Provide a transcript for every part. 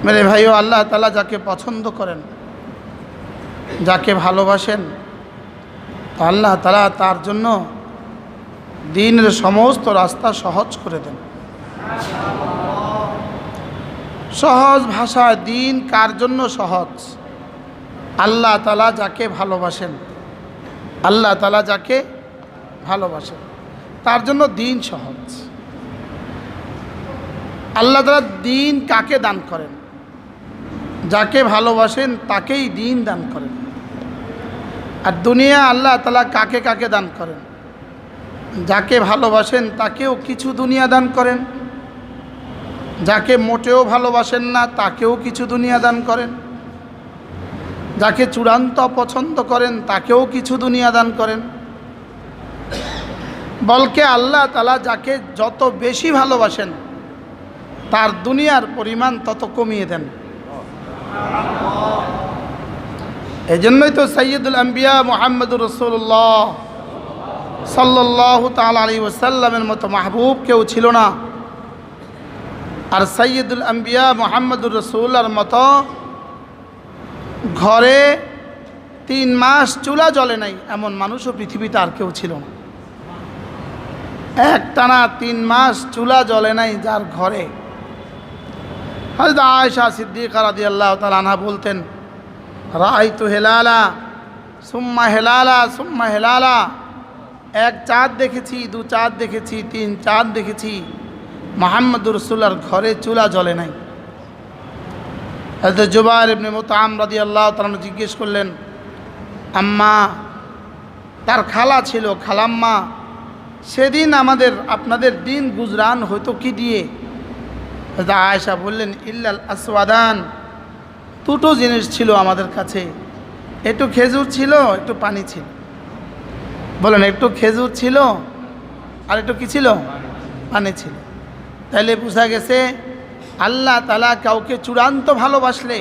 मेरे भाइयों, আল্লাহ তাআলা যাকে পছন্দ করেন, যাকে ভালোবাসেন, আল্লাহ তাআলা তার জন্য দ্বীনের সমস্ত রাস্তা সহজ করে দেন। সহজ ভাষায় দ্বীন কার জন্য সহজ? আল্লাহ তাআলা যাকে ভালোবাসেন, আল্লাহ তাআলা যাকে ভালোবাসেন তার জন্য দ্বীন সহজ। আল্লাহ তাআলা দ্বীন কাকে দান করেন? যাকে ভালোবাসেন তাকেই দ্বীন দান করেন। আর দুনিয়া আল্লাহ তাআলা কাকে কাকে দান করেন? যাকে ভালোবাসেন তাকেও কিছু দুনিয়া দান করেন, যাকে মোটেও ভালোবাসেন না তাকেও কিছু দুনিয়া দান করেন, যাকে চূড়ান্ত পছন্দ করেন তাকেও কিছু দুনিয়া দান করেন। বলকে আল্লাহ তাআলা যাকে যত বেশি ভালোবাসেন তার দুনিয়ার পরিমাণ তত কমিয়ে দেন। এই জন্যই তো সৈয়দুল আম্বিয়া মুহাম্মদুর রাসূলুল্লাহ সাল্লাল্লাহু তাআলা আলাইহি ওয়াসাল্লামের মতো মাহবুব কেউ ছিল না। আর সৈয়দুল আম্বিয়া মুহাম্মদুর রাসূলের মতো ঘরে 3 মাস চুলা জ্বলে নাই এমন মানুষও পৃথিবীতে আর কেউ ছিল না। একটানা 3 মাস চুলা জ্বলে নাই যার ঘরে। হযরত আয়েশা সিদ্দিকা রাদিয়াল্লাহু তাআলা আনহা বলতেন, রাআইতু হেলালা সুম্মা হেলালা সুম্মা হেলালা, 1 চাঁদ দেখেছি, 2 চাঁদ দেখেছি, 3 চাঁদ দেখেছি, মুহাম্মদুর রাসূলের ঘরে চুলা জ্বলে নাই। হযরত জুবাইর ইবনে মুতআম রাদিয়াল্লাহু তাআলা জিজ্ঞেস করলেন, আম্মা, তার খালা ছিল, খালাম্মা, সেদিন আপনাদের দিন গুজরান হতো কি দিয়ে? হযরত আয়েশা বললেন, ইল্লাল আসওয়াদান, 2টো জিনিস ছিল আমাদের কাছে, একটু খেজুর ছিল, একটু পানি ছিল। বলেন, একটু খেজুর ছিল আর একটু কি ছিল? পানি ছিল। তাইলে বোঝা গেছে আল্লাহ তাআলা কাউকে চূড়ান্ত ভালোবাসলে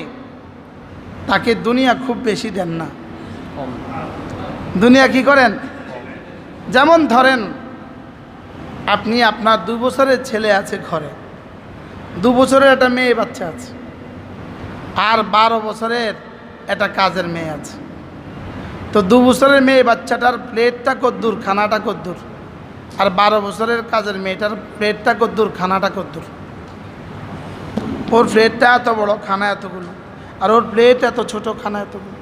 তাকে দুনিয়া খুব বেশি দেন না। দুনিয়া কি করেন? যেমন ধরেন আপনি, আপনার 2 বছরের ছেলে আছে ঘরে, 2 বছরের একটা মেয়ে বাচ্চা আছে, আর 12 বছরের একটা কাজের মেয়ে আছে। তো 2 বছরের মেয়ে বাচ্চাটার প্লেটটা কদ্দুর, খানাটা কদ্দুর, আর 12 বছরের কাজের মেয়েটার প্লেটটা কদ্দুর, খানাটা কদ্দুর। ওর প্লেটটা এত বড়, খানা এতগুলো, আর ওর প্লেট এত ছোট, খানা এতগুলো।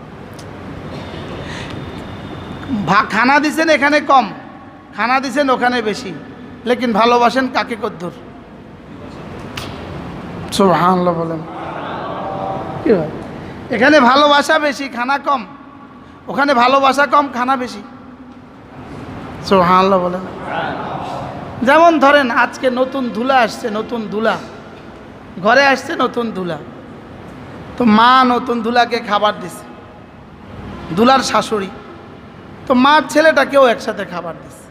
খানা দিছেন এখানে কম, খানা দিছেন ওখানে বেশি, লেকিন ভালোবাসেন কাকে কদ্দুর? সুবহানাল্লাহ বলেন। কি হয়? এখানে ভালোবাসা বেশি, খানা কম, ওখানে ভালোবাসা কম, খানা বেশি। সুবহানাল্লাহ বলেন। যেমন ধরেন আজকে নতুন ধুলা আসছে, নতুন ধুলা ঘরে আসছে, নতুন ধুলা। তো মা নতুন ধুলাকে খাবার দিছে, ধুলার শাশুড়ি। তো মার ছেলেটাকেও একসাথে খাবার দিছে।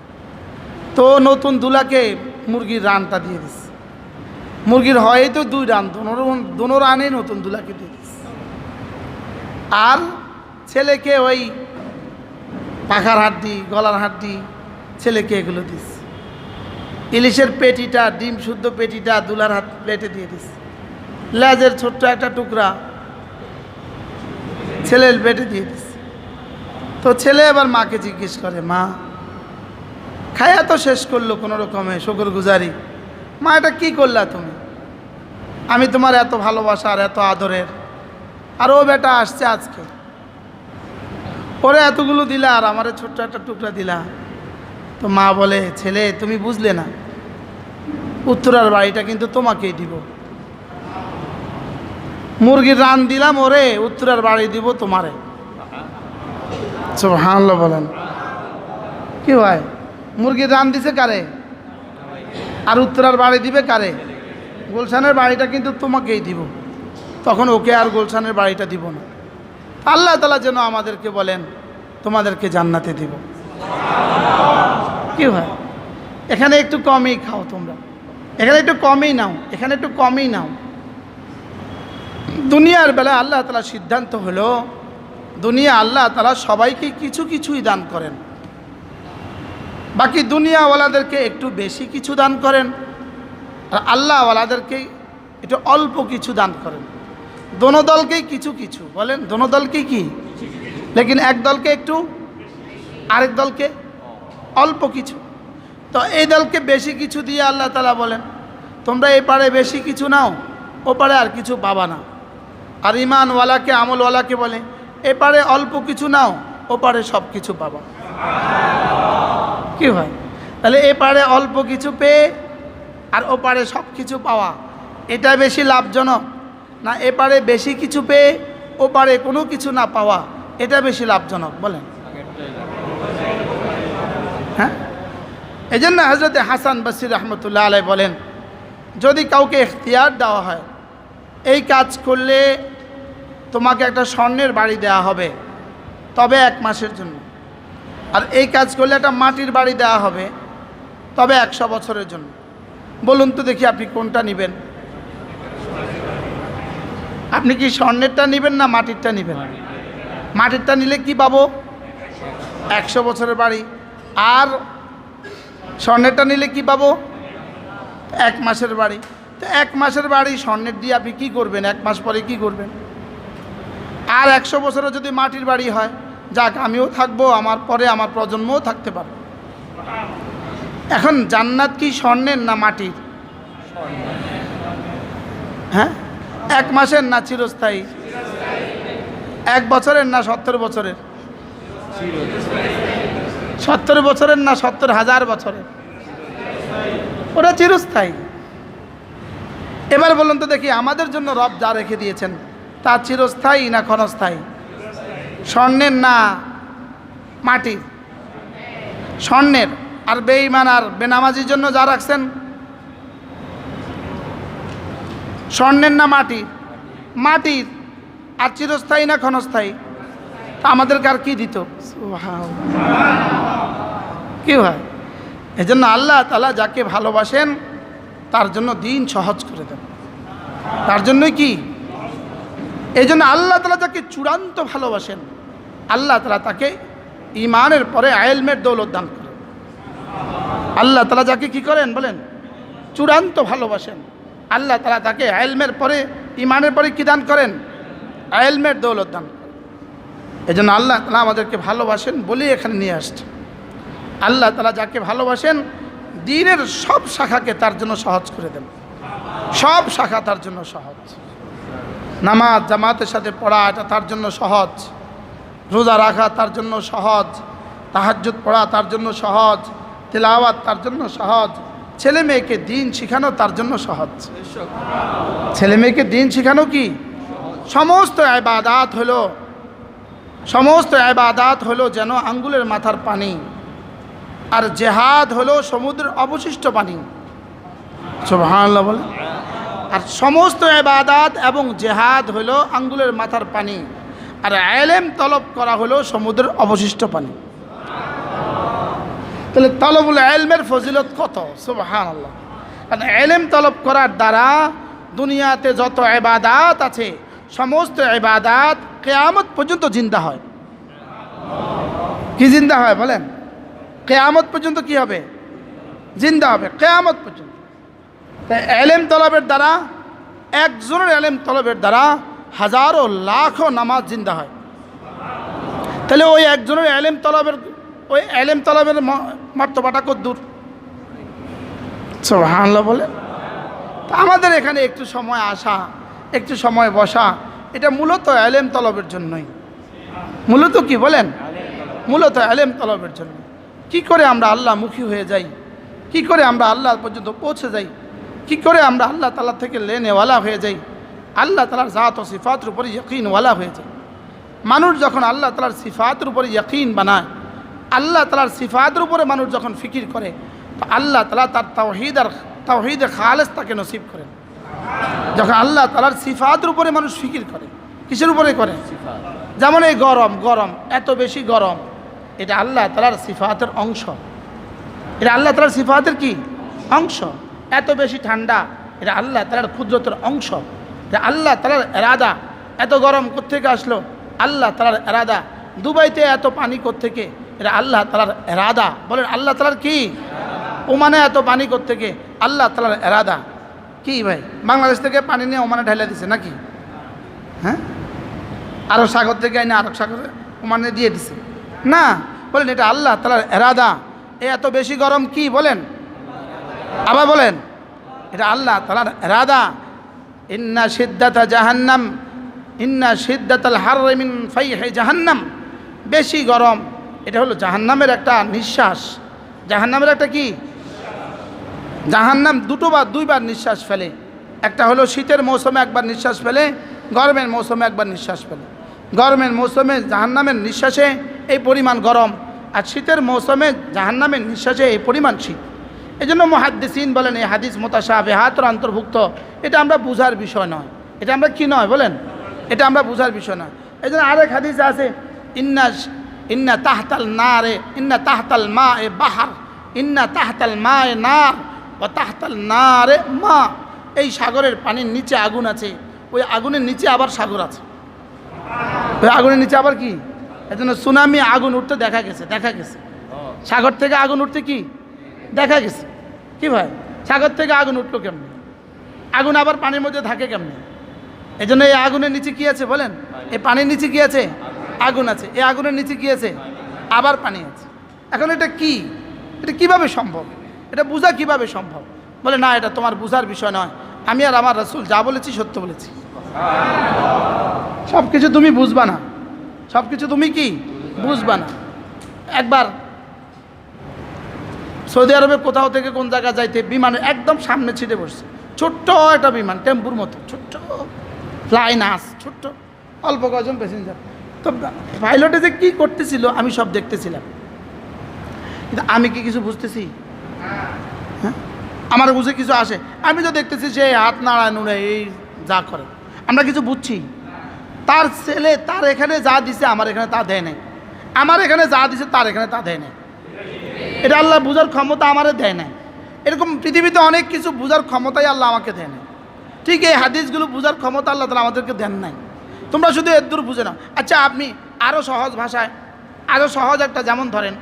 তো নতুন ধুলাকে মুরগির রানটা দিয়ে দিছে। মুরগির হয় তো 2 রান, দোনো রানে নতুন ধুলাকে দিয়ে দিছে। আর ছেলেকে ওই পাখার হাড্ডি, গলার হাড্ডি, ছেলেকে এগুলো দিছে। ইলিশের পেটিটা, ডিম শুদ্ধ পেটিটা দুলার হাত প্লেটে দিয়ে দিছে। লেজের ছোট্ট একটা টুকরা ছেলের পেটে দিয়ে দিছে। তো ছেলে এবার মাকে জিজ্ঞেস করে, মা, খায়া তো শেষ করলো কোনো রকমে, শুকর গুজারি, মা এটা কি করলা তুমি? আমি তোমার এত ভালোবাসার, এত আদরের, আর ও বেটা আসছে আজকে, ওরে এতগুলো দিলা আর আমারে ছোট্ট একটা টুকরা দিলা। তো মা বলে, ছেলে তুমি বুঝলে না, উত্তরার বাড়িটা কিন্তু তোমাকেই দিব। মুরগির রান দিলাম ওরে, উত্তরার বাড়ি দিব তোমারে। সুবহানাল্লাহ বলেন। কি হয়? মুরগির রান দিছে কারে? আর উত্তরার বাড়ি দিবে কারে? গুলশানের বাড়িটা কিন্তু তোমাকেই দিব। তখন ওকে আর গুলশানের বাড়িটা দিব না। আল্লাহ তাআলা যেন আমাদেরকে বলেন, তোমাদেরকে জান্নাতে দিব। কি হয়? এখানে একটু কমই খাও তোমরা, এখানে একটু কমই নাও, এখানে একটু কমই নাও। দুনিয়ার বেলা আল্লাহ তাআলা সিদ্ধান্ত হলো, দুনিয়া আল্লাহ তাআলা সবাইকে কিছু কিছুই দান করেন, বাকি দুনিয়াওয়ালাদেরকে একটু বেশি কিছু দান করেন, আর আল্লাহওয়ালাদেরকে একটু অল্প কিছু দান করেন। দোনো দলকেই কিছু কিছু বলেন, দোনো দলকেই কি, লেকিন এক দলকে একটু, আরেক দলকে অল্প কিছু। তো এই দলকে বেশি কিছু দিয়ে আল্লাহ তাআলা বলেন তোমরা এই পারে বেশি কিছু নাও, ও পারে আর কিছু পাবা না। আর ইমানওয়ালাকে, আমলওয়ালাকে বলে এ পারে অল্প কিছু নাও, ও পারে সব কিছু পাবা। কি হয় তাহলে এ পারে অল্প কিছু পেয়ে আর ও পারে সব কিছু পাওয়া, এটা বেশি লাভজনক না এ পারে বেশি কিছু পেয়ে ও পারে কোনো কিছু না পাওয়া, এটা বেশি লাভজনক বলেন? হ্যাঁ, এই জন্য হজরত হাসান বসরি রহমতুল্লাহ আলাইহি বলেন যদি কাউকে ইখতিয়ার দেওয়া হয় এই কাজ করলে তোমাকে একটা স্বর্ণের বাড়ি দেওয়া হবে তবে 1 মাসের জন্য, আর এই কাজ করলে একটা মাটির বাড়ি দেওয়া হবে তবে 100 বছরের জন্য। বলুন তো দেখি আপনি কোনটা নেবেন? আপনি কি স্বর্ণেরটা নেবেন না মাটিরটা নেবেন? মাটিরটা নিলে কি পাবো? 100 বছরের বাড়ি। আর স্বর্ণেরটা নিলে কি পাবো? 1 মাসের বাড়ি। তো 1 মাসের বাড়ি স্বর্ণের দিয়ে আপনি কী করবেন? 1 মাস পরে কি করবেন? আর 100 বছরে যদি মাটির বাড়ি হয়, যাক আমিও থাকবো, আমার পরে আমার প্রজন্মও থাকতে পারবে। এখন জান্নাত কি স্বর্ণের না মাটির? হ্যাঁ, 1 মাসের না চিরস্থায়ী? 1 বছরের না 70 বছরের? 70 বছরের না 70,000 বছরের? ওরা চিরস্থায়ী। এবার বলুন তো দেখি আমাদের জন্য রব যা রেখে দিয়েছেন তা চিরস্থায়ী না ক্ষণস্থায়ী? স্বর্ণের না মাটির? স্বর্ণের। আর বেঈমান আর বেনামাজির জন্য যা রাখছেন স্বর্ণের না মাটির? মাটির। আর চিরস্থায়ী না ক্ষণস্থায়ী? তা আমাদেরকে আর কি দিত? কি হয়? এই জন্য আল্লাহ তাআলা যাকে ভালোবাসেন তার জন্য দিন সহজ করে দেন, তার জন্যই কি। এই জন্য আল্লাহ তাআলা যাকে চূড়ান্ত ভালোবাসেন আল্লাহ তাআলা তাকে ঈমানের পরে ইলমের দৌলত দান করেন। আল্লাহ তাআলা যাকে কি করেন বলেন? চূড়ান্ত ভালোবাসেন আল্লাহ তাআলা তাকে ইলমের পরে, ঈমানের পরে কি দান করেন? ইলমের দৌলত দান করেন। এই জন্য আল্লাহ তাআলা আমাদেরকে ভালোবাসেন বলেই এখানে নিয়ে আসছে। আল্লাহ তাআলা যাকে ভালোবাসেন দ্বীনের সব শাখাকে তার জন্য সহজ করে দেন, সব শাখা তার জন্য সহজ। নামাজ জামাতের সাথে পড়া এটা তার জন্য সহজ, রোজা রাখা তার জন্য সহজ, তাহাজ্জুদ পড়া তার জন্য সহজ, তিলাওয়াত তার জন্য সহজ, ছেলে মেয়েকে দিন শেখানো তার জন্য সহজ। ছেলে মেয়েকে দিন শেখানো কি সমস্ত ইবাদাত হলো যেন আঙ্গুলের মাথার পানি, আর জেহাদ হলো সমুদ্রের অবশিষ্ট পানি। সুবহানাল্লাহ বলে। আর সমস্ত ইবাদাত এবং জেহাদ হলো আঙ্গুলের মাথার পানি, আর ইলম তলব করা হলো সমুদ্রের অবশিষ্ট পানি। তাহলে তলবুল ইলমের ফজিলত কত! সুবহানাল্লাহ। কারণ ইলম তলব করার দ্বারা দুনিয়াতে যত ইবাদাত আছে সমস্ত ইবাদাত কিয়ামত পর্যন্ত জিন্দা হয়। কি জিন্দা হয় বলেন? কিয়ামত পর্যন্ত কি হবে? জিন্দা হবে কিয়ামত পর্যন্ত। তাই ইলম তলবের দ্বারা, একজনের ইলম তলবের দ্বারা হাজারো লাখো নামাজ জিন্দা হয়। তাহলে ওই একজনের ইলম তলবের মর্তবাটা কত দূর! সুবহানাল্লাহ বলে। তা আমাদের এখানে একটু সময় আসা, একটু সময় বসা, এটা মূলত ইলম তলবের জন্যই। মূলত কি বলেন? মূলত ইলম তলবের জন্য। কি করে আমরা আল্লাহমুখী হয়ে যাই, কি করে আমরা আল্লাহ পর্যন্ত পৌঁছে যাই, কি করে আমরা আল্লাহ তাআলা থেকে লেনেওয়ালা হয়ে যাই, আল্লাহ তাআলার জাত ও সিফাতের উপরে ইয়াকিনওয়ালা হয়ে যায়। মানুষ যখন আল্লাহ তাআলার সিফাতের উপরে ইয়াকিন বানায়, আল্লাহ তাআলার সিফাতের উপরে মানুষ যখন ফিকির করে, তো আল্লাহ তাআলা তার তাওহীদ খালেস তাকে নসিব করেন। যখন আল্লাহ তাআলার সিফাতের উপরে মানুষ ফিকির করে, কিসের উপরে করে? যেমন এই গরম, এত বেশি গরম, এটা আল্লাহ তাআলার সিফাতের অংশ। এটা আল্লাহ তাআলার সিফাতের কি অংশ। এত বেশি ঠান্ডা, এটা আল্লাহ তাআলার কুদরতের অংশ। এটা আল্লাহ তাআলার ইরাদা। এত গরম কোত্থেকে আসলো? আল্লাহ তাআলার ইরাদা। দুবাইতে এত পানি কোত্থেকে? এটা আল্লাহ তাআলার ইরাদা। বলেন আল্লাহ তাআলার কি? ওমানে এত পানি কোত্থেকে? আল্লাহ তাআলার ইরাদা। কি ভাই, বাংলাদেশ থেকে পানি নিয়ে ওমানে ঢাইলা দিছে নাকি? হ্যাঁ, আরব সাগর থেকে আইনে আরব সাগরে ওমানে দিয়ে দিছে না, বলেন এটা আল্লাহ তাআলার ইরাদা। এত বেশি গরম কি বলেন, আবার বলেন, এটা আল্লাহ তাআলার ইরাদা। ইন্না শিদ্দাতা জাহান্নাম, ইন্না শিদ্দাতাল হাররি মিন ফাইহি জাহান্নাম, বেশি গরম এটা হলো জাহান্নামের একটা নিঃশ্বাস। জাহান্নামের একটা কি, জাহান্নাম দুইবার নিঃশ্বাস ফেলে। একটা হলো শীতের মৌসুমে একবার নিঃশ্বাস ফেলে, গরমের মৌসুমে একবার নিঃশ্বাস ফেলে। গরমের মৌসুমে জাহান্নামের নিঃশ্বাসে এই পরিমাণ গরম, আর শীতের মৌসুমে জাহান্নামের নিঃশ্বাসে এই পরিমাণ শীত। এই জন্য মুহাদ্দিসিন বলেন এই হাদিস মুতাশাবিহাতের অন্তর্ভুক্ত। এটা আমরা বুঝার বিষয় নয়, এটা আমরা কি নয় বলেন, এটা আমরা বুঝার বিষয় নয়। এই জন্য আরেক হাদিস আছে, ইন্না তাহতাল নারে, ইন্না তাহতাল মা এ বাহার, ইন্না তাহতাল মা এ নার ও তাহতাল নারে মা। এই সাগরের পানির নিচে আগুন আছে, ওই আগুনের নিচে আবার সাগর আছে। ওই আগুনের নিচে আবার কি, এই জন্য সুনামি আগুন উঠতে দেখা গেছে, সাগর থেকে আগুন উঠতে কি দেখা গেছে। কি ভাই, সাগর থেকে আগুন উঠলো কেমনি, আগুন আবার পানির মধ্যে থাকে কেমনি? এই জন্য এই আগুনের নিচে কি আছে বলেন, এই পানির নিচে কি আছে, আগুন আছে। এই আগুনের নিচে কি আছে, আবার পানি আছে। এখন এটা কি, এটা কিভাবে সম্ভব, এটা বোঝা কিভাবে সম্ভব? বলে না, এটা তোমার বোঝার বিষয় নয়, আমি আর আমার রাসূল যা বলেছি সত্য বলেছি। সব কিছু তুমি বুঝবা না, সব কিছু তুমি কি বুঝবা না। একবার সৌদি আরবে কোথাও থেকে কোন জায়গা যাইতে বিমানের একদম সামনে ছিটে বসছে, ছোট্ট একটা বিমান, টেম্পুর মতো ছোট্ট ফ্লাইং আস, ছোট্ট অল্প কজন প্যাসেঞ্জার। তো পাইলটে যে কী করতেছিল আমি সব দেখতেছিলাম, কিন্তু আমি কি কিছু বুঝতেছি? হ্যাঁ, আমার বুঝে কিছু আসে? আমি তো দেখতেছি সে হাত নাড়ায় নুড়ে এই যা করে, আমরা কিছু বুঝছি? তার ছেলে তার এখানে যা দিছে আমার এখানে তা দেয় নাই, আমার এখানে যা দিছে তার এখানে তা দেয় নাই। এটা আল্লাহ বুঝার ক্ষমতা আমারে দেয় নাই। এরকম পৃথিবীতে অনেক কিছু বুঝার ক্ষমতাই আল্লাহ আমাকে দেয় নাই। ঠিক এই হাদিসগুলো বুঝার ক্ষমতা আল্লাহ তাআলা আমাদেরকে দেন নাই। তোমরা শুধু এদূর বুঝে নাও। আচ্ছা, আপনি আরও সহজ ভাষায়, আরও সহজ একটা, যেমন ধরেন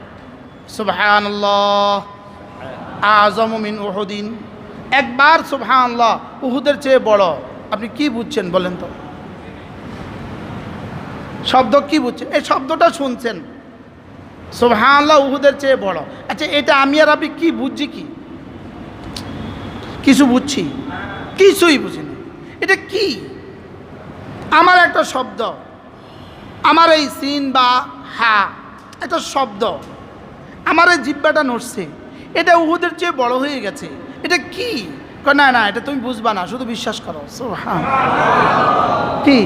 সুবহানাল্লাহ আযমু মিন উহুদিন, একবার সুবহানাল্লাহ উহুদের চেয়ে বড়। আপনি কি বুঝছেন বলেন তো? শব্দ কি বুঝছেন? এই শব্দটা শুনছেন, সুবহানাল্লাহ উহুদের চেয়ে বড়। আচ্ছা, এটা আমি আর আপনি কি বুঝছি? কি কিছু বুঝছি? কিছুই বুঝি না। এটা কি? আমার একটা শব্দ, আমার এই সিন বা হা একটা শব্দ, আমার এই জিহ্বাটা নড়ছে, এটা উহুদের চেয়ে বড় হয়ে গেছে। এটা কি? না না, এটা তুমি বুঝবা না, শুধু বিশ্বাস করো। কি?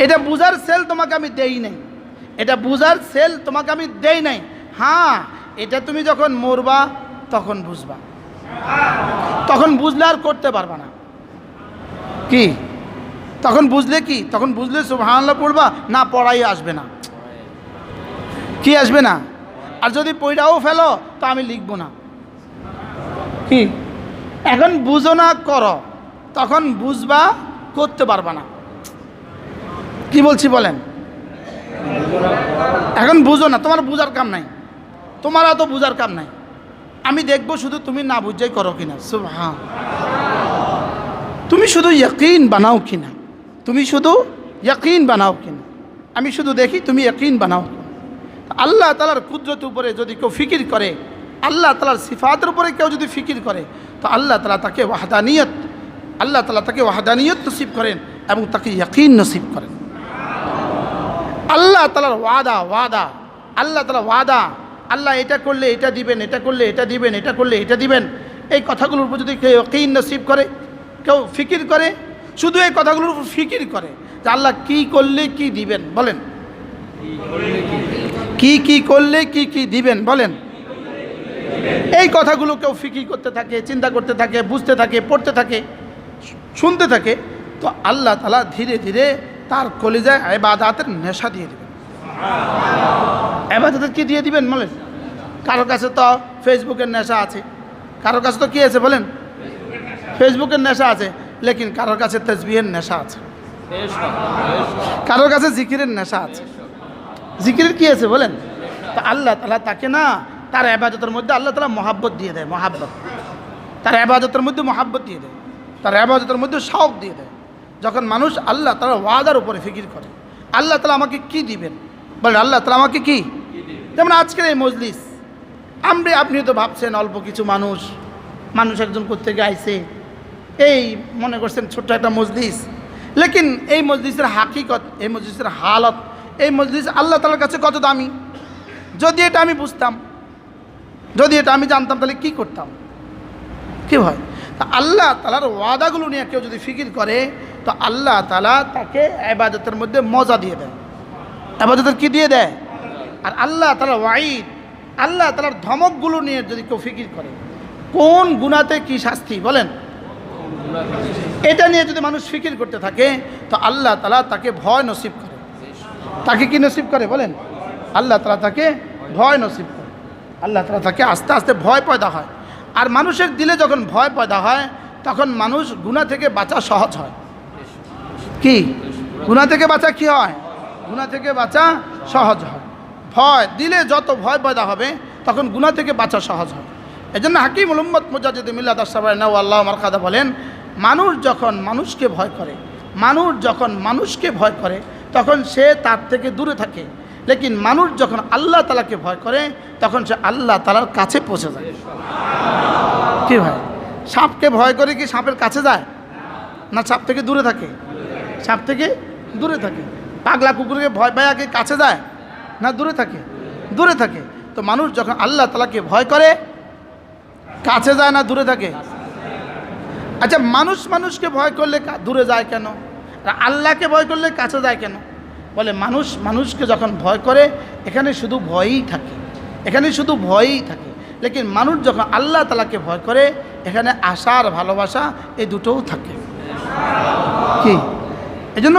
এটা বুঝার সেল তোমাকে আমি দেই নাই, এটা বুঝার সেল তোমাকে আমি দেই নাই। হ্যাঁ, এটা তুমি যখন মরবা তখন বুঝবা, তখন বুঝলে আর করতে পারবা না। কি তখন বুঝলে? কি তখন বুঝলে সুবহানাল্লাহ পড়বা না, পড়াই আসবে না। কি আসবে না? আর যদি পড়াও ফেলো তো আমি লিখবো না। কি এখন বুঝো না, করো, তখন বুঝবা, করতে পারবা না। কি বলছি বলেন? এখন বুঝো না, তোমার বুঝার কাম নাই, তোমার অত বুঝার কাম নাই। আমি দেখবো শুধু তুমি না বুঝাই করো কিনা। সুবহান, তুমি শুধু ইয়াকিন বানাও কিনা, তুমি শুধু ইয়াকিন বানাও কিনা। আমি শুধু দেখি তুমি ইয়াকিন বানাও। আল্লাহ তাআলার কুদরতের উপরে যদি কেউ ফিকির করে, আল্লাহ তাআলার সিফাতের উপরে কেউ যদি ফিকির করে, তো আল্লাহ তাআলা তাকে ওয়াহদানিয়ত, আল্লাহ তাআলা তাকে ওয়াহদানিয়ত নসিব করেন এবং তাকে ইয়াকিন নসিব করেন। আল্লাহ তাআলার ওয়াদা, ওয়াদা, আল্লাহ তাআলা ওয়াদা, আল্লাহ এটা করলে এটা দিবেন, এটা করলে এটা দিবেন, এটা করলে এটা দিবেন। এই কথাগুলোর উপর যদি কেউ ইয়াকিন নসিব করে, কেউ ফিকির করে, শুধু এই কথাগুলোর উপর ফিকির করে যে আল্লাহ কি করলে কি দিবেন, বলেন কি কি করলে কি কি দিবেন, বলেন। এই কথাগুলো কেউ ফিকির করতে থাকে, চিন্তা করতে থাকে, বুঝতে থাকে, পড়তে থাকে, শুনতে থাকে, তো আল্লাহ তাআলা ধীরে ধীরে তার কলিজায় ইবাদতের নেশা দিয়ে দিবেন। ইবাদতের কি দিয়ে দিবেন বলেন? কারোর কাছে তো ফেসবুকের নেশা আছে, কারোর কাছে তো কি আছে বলেন? ফেসবুকের নেশা আছে, লেকিন কারোর কাছে তাসবিহের নেশা আছে, কারোর কাছে জিকিরের নেশা আছে। জিকিরের কি আছে বলেন? তো আল্লাহ তাআলা তাকে না, তার ইবাদতের মধ্যে আল্লাহ তাআলা মহাব্বত দিয়ে দেয়, মহাব্বত, তার ইবাদতের মধ্যে মহাব্বত দিয়ে দেয়, তার ইবাদতের মধ্যে শৌক দিয়ে দেয়। যখন মানুষ আল্লাহ তাআলার ওয়াদার উপরে ফিকির করে, আল্লাহ তাআলা আমাকে কি দিবেন, বলেন আল্লাহ তাআলা আমাকে কি। যেমন আজকের এই মজলিস, আপনি তো ভাবছেন অল্প কিছু মানুষ একজন কোত্থেকে আইছে, এই মনে করছেন ছোট্ট একটা মজলিস, লেকিন এই মজলিসের হাকিকত, এই মজলিসের হালত, এই মজলিস আল্লাহ তাআলার কাছে কত দামি। যদি এটা আমি বুঝতাম, যদি এটা আমি জানতাম, তাহলে কি করতাম, কি হয়। তা আল্লাহ তাআলার ওয়াদাগুলো নিয়ে কেউ যদি ফিকির করে, তো আল্লাহ তাআলা তাকে ইবাদতের মধ্যে মজা দিয়ে দেয়, ইবাদতের কি দিয়ে দেয়। আর আল্লাহ তাআলার ওয়াইদ, আল্লাহ তাআলার ধমকগুলো নিয়ে যদি কেউ ফিকির করে, কোন গুনাহতে কি শাস্তি, বলেন, এটা নিয়ে যদি মানুষ ফিকির করতে থাকে, তো আল্লাহ তাআলা তাকে ভয় নসিব করে। তাকে কি নসিব করে, বলেন, আল্লাহ তাআলা তাকে ভয় নসিব করে। আল্লাহ তাআলা তাকে আস্তে আস্তে ভয় পয়দা হয়। আর মানুষের দিলে যখন ভয় পয়দা হয়, তখন মানুষ গুনাহ থেকে বাঁচা সহজ হয়। কি গুনাহ থেকে বাঁচা কি হয়, গুনাহ থেকে বাঁচা সহজ হয়। ভয় দিলে যত ভয় পয়দা হবে, তখন গুনাহ থেকে বাঁচা সহজ হয়। এই জন্য হাকিমুল উম্মত মুজাদ্দিদ মিল্লাত আশ-শাবাব আল্লাহ মারকাদা বলেন, মানুষ যখন মানুষকে ভয় করে, মানুষ যখন মানুষকে ভয় করে, তখন সে তার থেকে দূরে থাকে। লেকিন মানুষ যখন আল্লাহ তাআলাকে ভয় করে, তখন সে আল্লাহ তাআলার কাছে পৌঁছে যায়। কি ভাই, সাপকে ভয় করে কি সাপের কাছে যায় না, সাপ থেকে দূরে থাকে, সাপ থেকে দূরে থাকে। পাগলা কুকুরকে ভয় পায় কি কাছে যায় না, দূরে থাকে, দূরে থাকে। তো মানুষ যখন আল্লাহ তাআলাকে ভয় করে, কাছে যায় না দূরে থাকে। আচ্ছা, মানুষকে ভয় করলে দূরে যায় কেন, আর আল্লাহকে ভয় করলে কাছে যায় কেন? বলে মানুষকে যখন ভয় করে, এখানে শুধু ভয়ই থাকে, এখানে শুধু ভয়ই থাকে। লেকিন মানুষ যখন আল্লাহ তাআলাকে ভয় করে, এখানে আশা আর ভালোবাসা এই দুটোও থাকে। কি এজন্য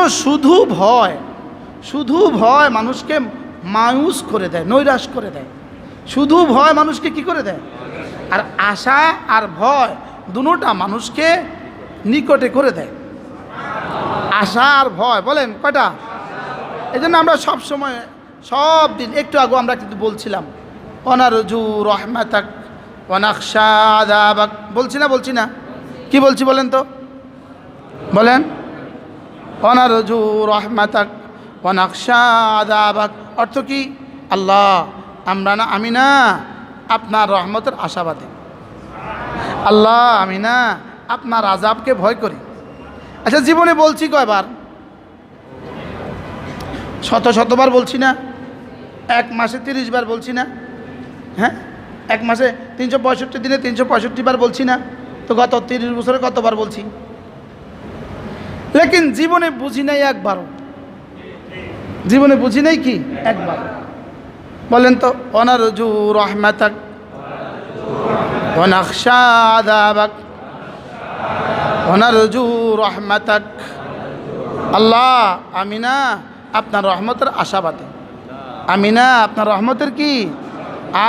শুধু ভয় মানুষকে মায়ুস করে দেয়, নৈরাশ করে দেয়। শুধু ভয় মানুষকে কি করে দেয়, আর আশা আর ভয় দুটোটা মানুষকে নিকটে করে দেয়। আশা আর ভয়, বলেন কয়টা? এই জন্য আমরা সব সময়, সব দিন, একটু আগে আমরা কিন্তু বলছিলাম, অনারজু রহমাতাক ওয়ানাখশা আযাবাক, বলছি না? কি বলছি বলেন তো, বলেন। অনারজু রহমাতাক ওয়ানাখশা আযাবাক অর্থ কি? আল্লাহ, আমি না আপনার রহমতের আশাবাদী, আল্লাহ আমি না আপনার আযাবকে ভয় করি। আচ্ছা, জীবনে বলছি কয়বার? শতবার বলছি না? এক মাসে 30 বার বলছি না? হ্যাঁ, এক মাসে 365 দিনে 365 বার বলছি না? তো গত 30 বছরে কতবার বলছি? লেকিন জীবনে বুঝি নাই একবারও, জীবনে বুঝি নাই কি একবার। বলেন তো, অনারজু রহমাতাক ওয়ানাখশা আযাবাক, অনারজু রহমাতাক, আল্লাহ আমি না আপনার রহমতের আশাবাদী, আমি না আপনার রহমতের কি,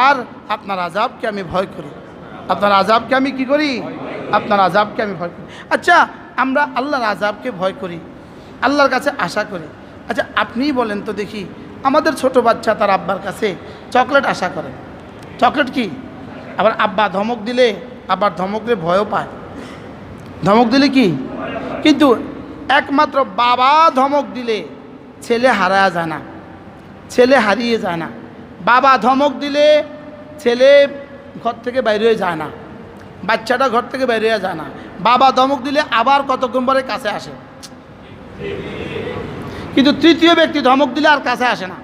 আর আপনার আযাবকে আমি ভয় করি। আপনার আযাবকে আমি কি করি? আপনার আযাবকে আমি ভয় করি। আচ্ছা, আমরা আল্লাহর আযাবকে ভয় করি, আল্লাহর কাছে আশা করি। আচ্ছা, আপনিই বলেন তো দেখি, আমাদের ছোট বাচ্চা তার আব্বার কাছে চকলেট আশা করে। চকলেট কি? আবার আব্বা ধমক দিলে, আবার ধমক দিলে ভয়ও পায়। ধমক দিলে কি? কিন্তু একমাত্র বাবা ধমক দিলে ছেলে হারায় যায় না, ছেলে হারিয়ে যায় না। বাবা ধমক দিলে ছেলে ঘর থেকে বাইরে হয়ে যায় না, বাচ্চাটা ঘর থেকে বাইরে হয়ে যায় না। বাবা ধমক দিলে আবার কতক্ষণ পরে কাছে আসে। কিন্তু তৃতীয় ব্যক্তি ধমক দিলে আর কাছে আসে না।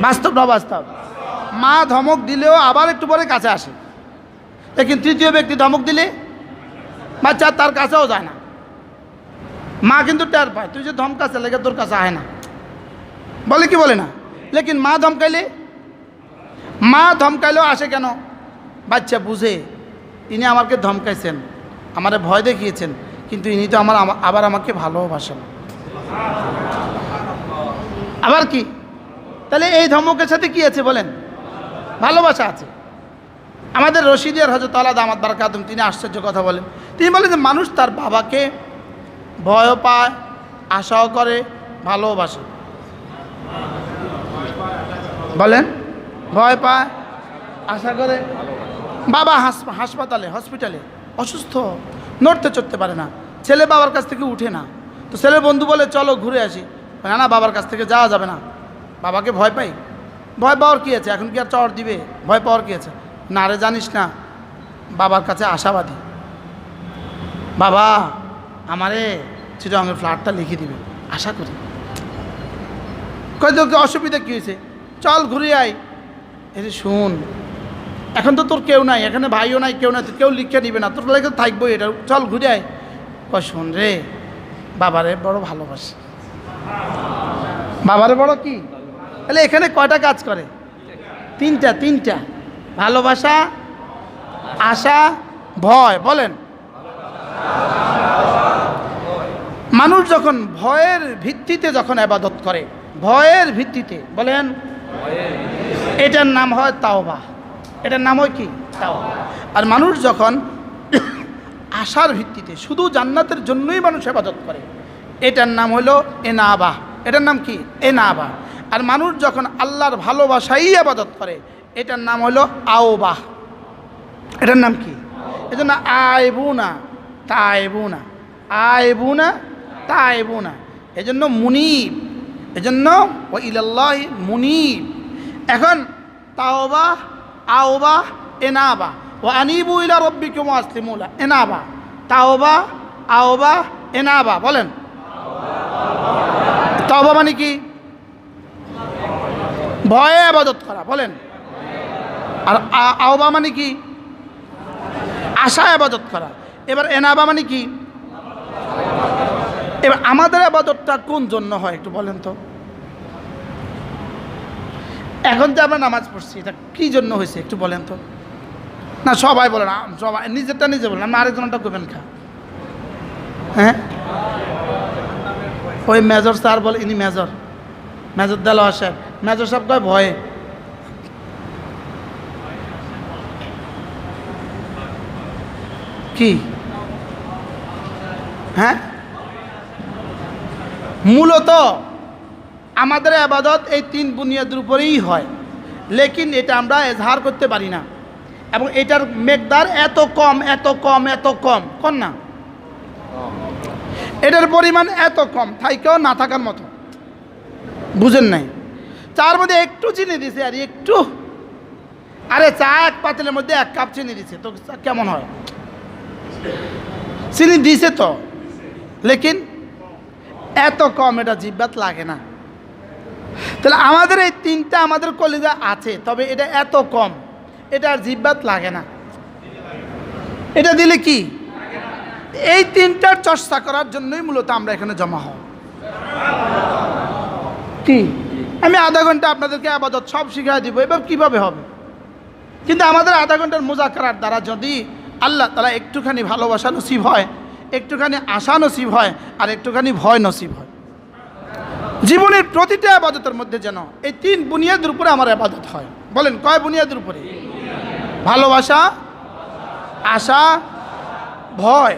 বাস্তব না বাস্তব? মা ধমক দিলেও আবার একটু পরে কাছে আসে, লেকিন তৃতীয় ব্যক্তি ধমক দিলে বাচ্চা তার কাছেও যায় না। মা কিন্তু টের পায়, তুই যে ধমকাছে লেগে তোর কাছে আয় না, বলে কি বলে না? লেকিন মা ধমকাইলেও আসে কেন? বাচ্চা বুঝে ইনি আমাকে ধমকাইছেন, আমারে ভয় দেখিয়েছেন, কিন্তু ইনি তো আবার আমাকে ভালোবাসেন। আবার কি? তাহলে এই ধমকের সাথে কি আছে বলেন? ভালোবাসা আছে। আমাদের রশিদিয়ার হযরত আলা দামাত বারাকাতুহুম তিনি আশ্চর্য কথা বলেন। তিনি বলেন যে মানুষ তার বাবাকে ভয় পায়, আশাও করে, ভালোবাসে। বলেন, ভয় পায়, আশা করে। বাবা হসপিটালে অসুস্থ, নড়তে চড়তে পারে না, ছেলে বাবার কাছ থেকে উঠে না। তো ছেলের বন্ধু বলে চলো ঘুরে আসি। না না, বাবার কাছ থেকে যাওয়া যাবে না, বাবাকে ভয় পাই। ভয় পাওয়ার কী আছে, এখন কি আর চড় দিবে, ভয় পাওয়ার কী আছে? না রে, জানিস না, বাবার কাছে আশাবাদী, বাবা আমারে চিটাগাংয়ের ফ্ল্যাটটা লিখে দিবে, আশা করি। কয় তোকে অসুবিধা কী হয়েছে, চল ঘুরে আয়। এরে শুন, এখন তো তোর কেউ নাই, এখানে ভাইও নাই, কেউ নাই, কেউ লিখে নিবে না, তোর লাগে থাকবো এটা, চল ঘুরে আয়। কয় শোন রে, বাবারে বড় ভালোবাসি। বাবারে বড় কি? তাহলে এখানে কয়টা কাজ করে? তিনটা। ভালোবাসা, আশা, ভয়। বলেন, মানুষ যখন ভয়ের ভিত্তিতে যখন ইবাদত করে, ভয়ের ভিত্তিতে, বলেন, এটার নাম হয় তাওবা। এটার নাম হয় কি? তাওবা। আর মানুষ যখন আশার ভিত্তিতে, শুধু জান্নাতের জন্যই মানুষ ইবাদত করে, এটার নাম হলো এনাবা। এটার নাম কি? এনাবা। আর মানুষ যখন আল্লাহর ভালোবাসাই ইবাদত করে, এটার নাম হলো আওবা। এটার নাম কি? এজন্য আইবুনা তাইবুনা, আইবুনা তাইবুনা, এজন্য মুনিব, এজন্য ও ইলাল্লাহি মুনিব। এখন তাওবা, আওবা, এনাবা। ও আনিবু ইলা রাব্বিকুম ওয়াসলিমু লাহু, এনাবা, তাওবা, আওবা, এনাবা। বলেন, তাওবা মানে কি? ভয়ে ইবাদত করা। বলেন, আর আওবা মানে কি? আশা ইবাদত করা। এবার এনাবা মানে কি? এবার আমাদের ইবাদতটা কোন জন্য হয় একটু বলেন তো? এখন যে আমরা নামাজ পড়ছি, এটা কি জন্য হয়েছে একটু বলেন তো? না সবাই বলেন, সবাই নিজেরটা নিজে বলেন, আমি আরেকজনটা করবেন খা। হ্যাঁ, ওই মেজর স্যার বলে, ইনি মেজর দেলোয়ার সাহেব, মেজর সাহেব কয় ভয়ে। কি? হ্যাঁ, মূলত আমাদের ইবাদত এই তিন বুনিয়াদের উপরেই হয়, লেকিন এটা আমরা এজহার করতে পারি না, এবং এটার মেকদার এত কম কোন না, এটার পরিমাণ এত কম, থাইকেও না থাকার মতো। বুঝেন নাই? চার মধ্যে একটু চিনি দিছে, আর একটু, আরে চা এক পাতিলের মধ্যে 1 কাপ চিনি দিছে, তো কেমন হয়? চিনি দিছে তো, লেকিন এত কম, এটা জিহ্বাত লাগে না। তাহলে আমাদের এই তিনটা আমাদের কলিজা আছে, তবে এটা এত কম, এটা আর জিহ্বাত লাগে না। এটা দিলে কি? এই তিনটার চর্চা করার জন্যই মূলত আমরা এখানে জমা হব। কি? আমি আধা ঘন্টা আপনাদেরকে ইবাদত সব শিখাই দিব, এবার কিভাবে হবে? কিন্তু আমাদের আধা ঘন্টার মুজাকারার দ্বারা যদি আল্লাহ তাআলা একটুখানি ভালোবাসা নসিব হয়, একটুখানি আশা নসিব হয়, আর একটুখানি ভয় নসিব হয়, জীবনের প্রতিটা ইবাদতের মধ্যে যেন এই তিন বুনিয়াদের উপরে আমার ইবাদত হয়। বলেন, কয় বুনিয়াদের উপরে? ভালোবাসা, আশা, ভয়।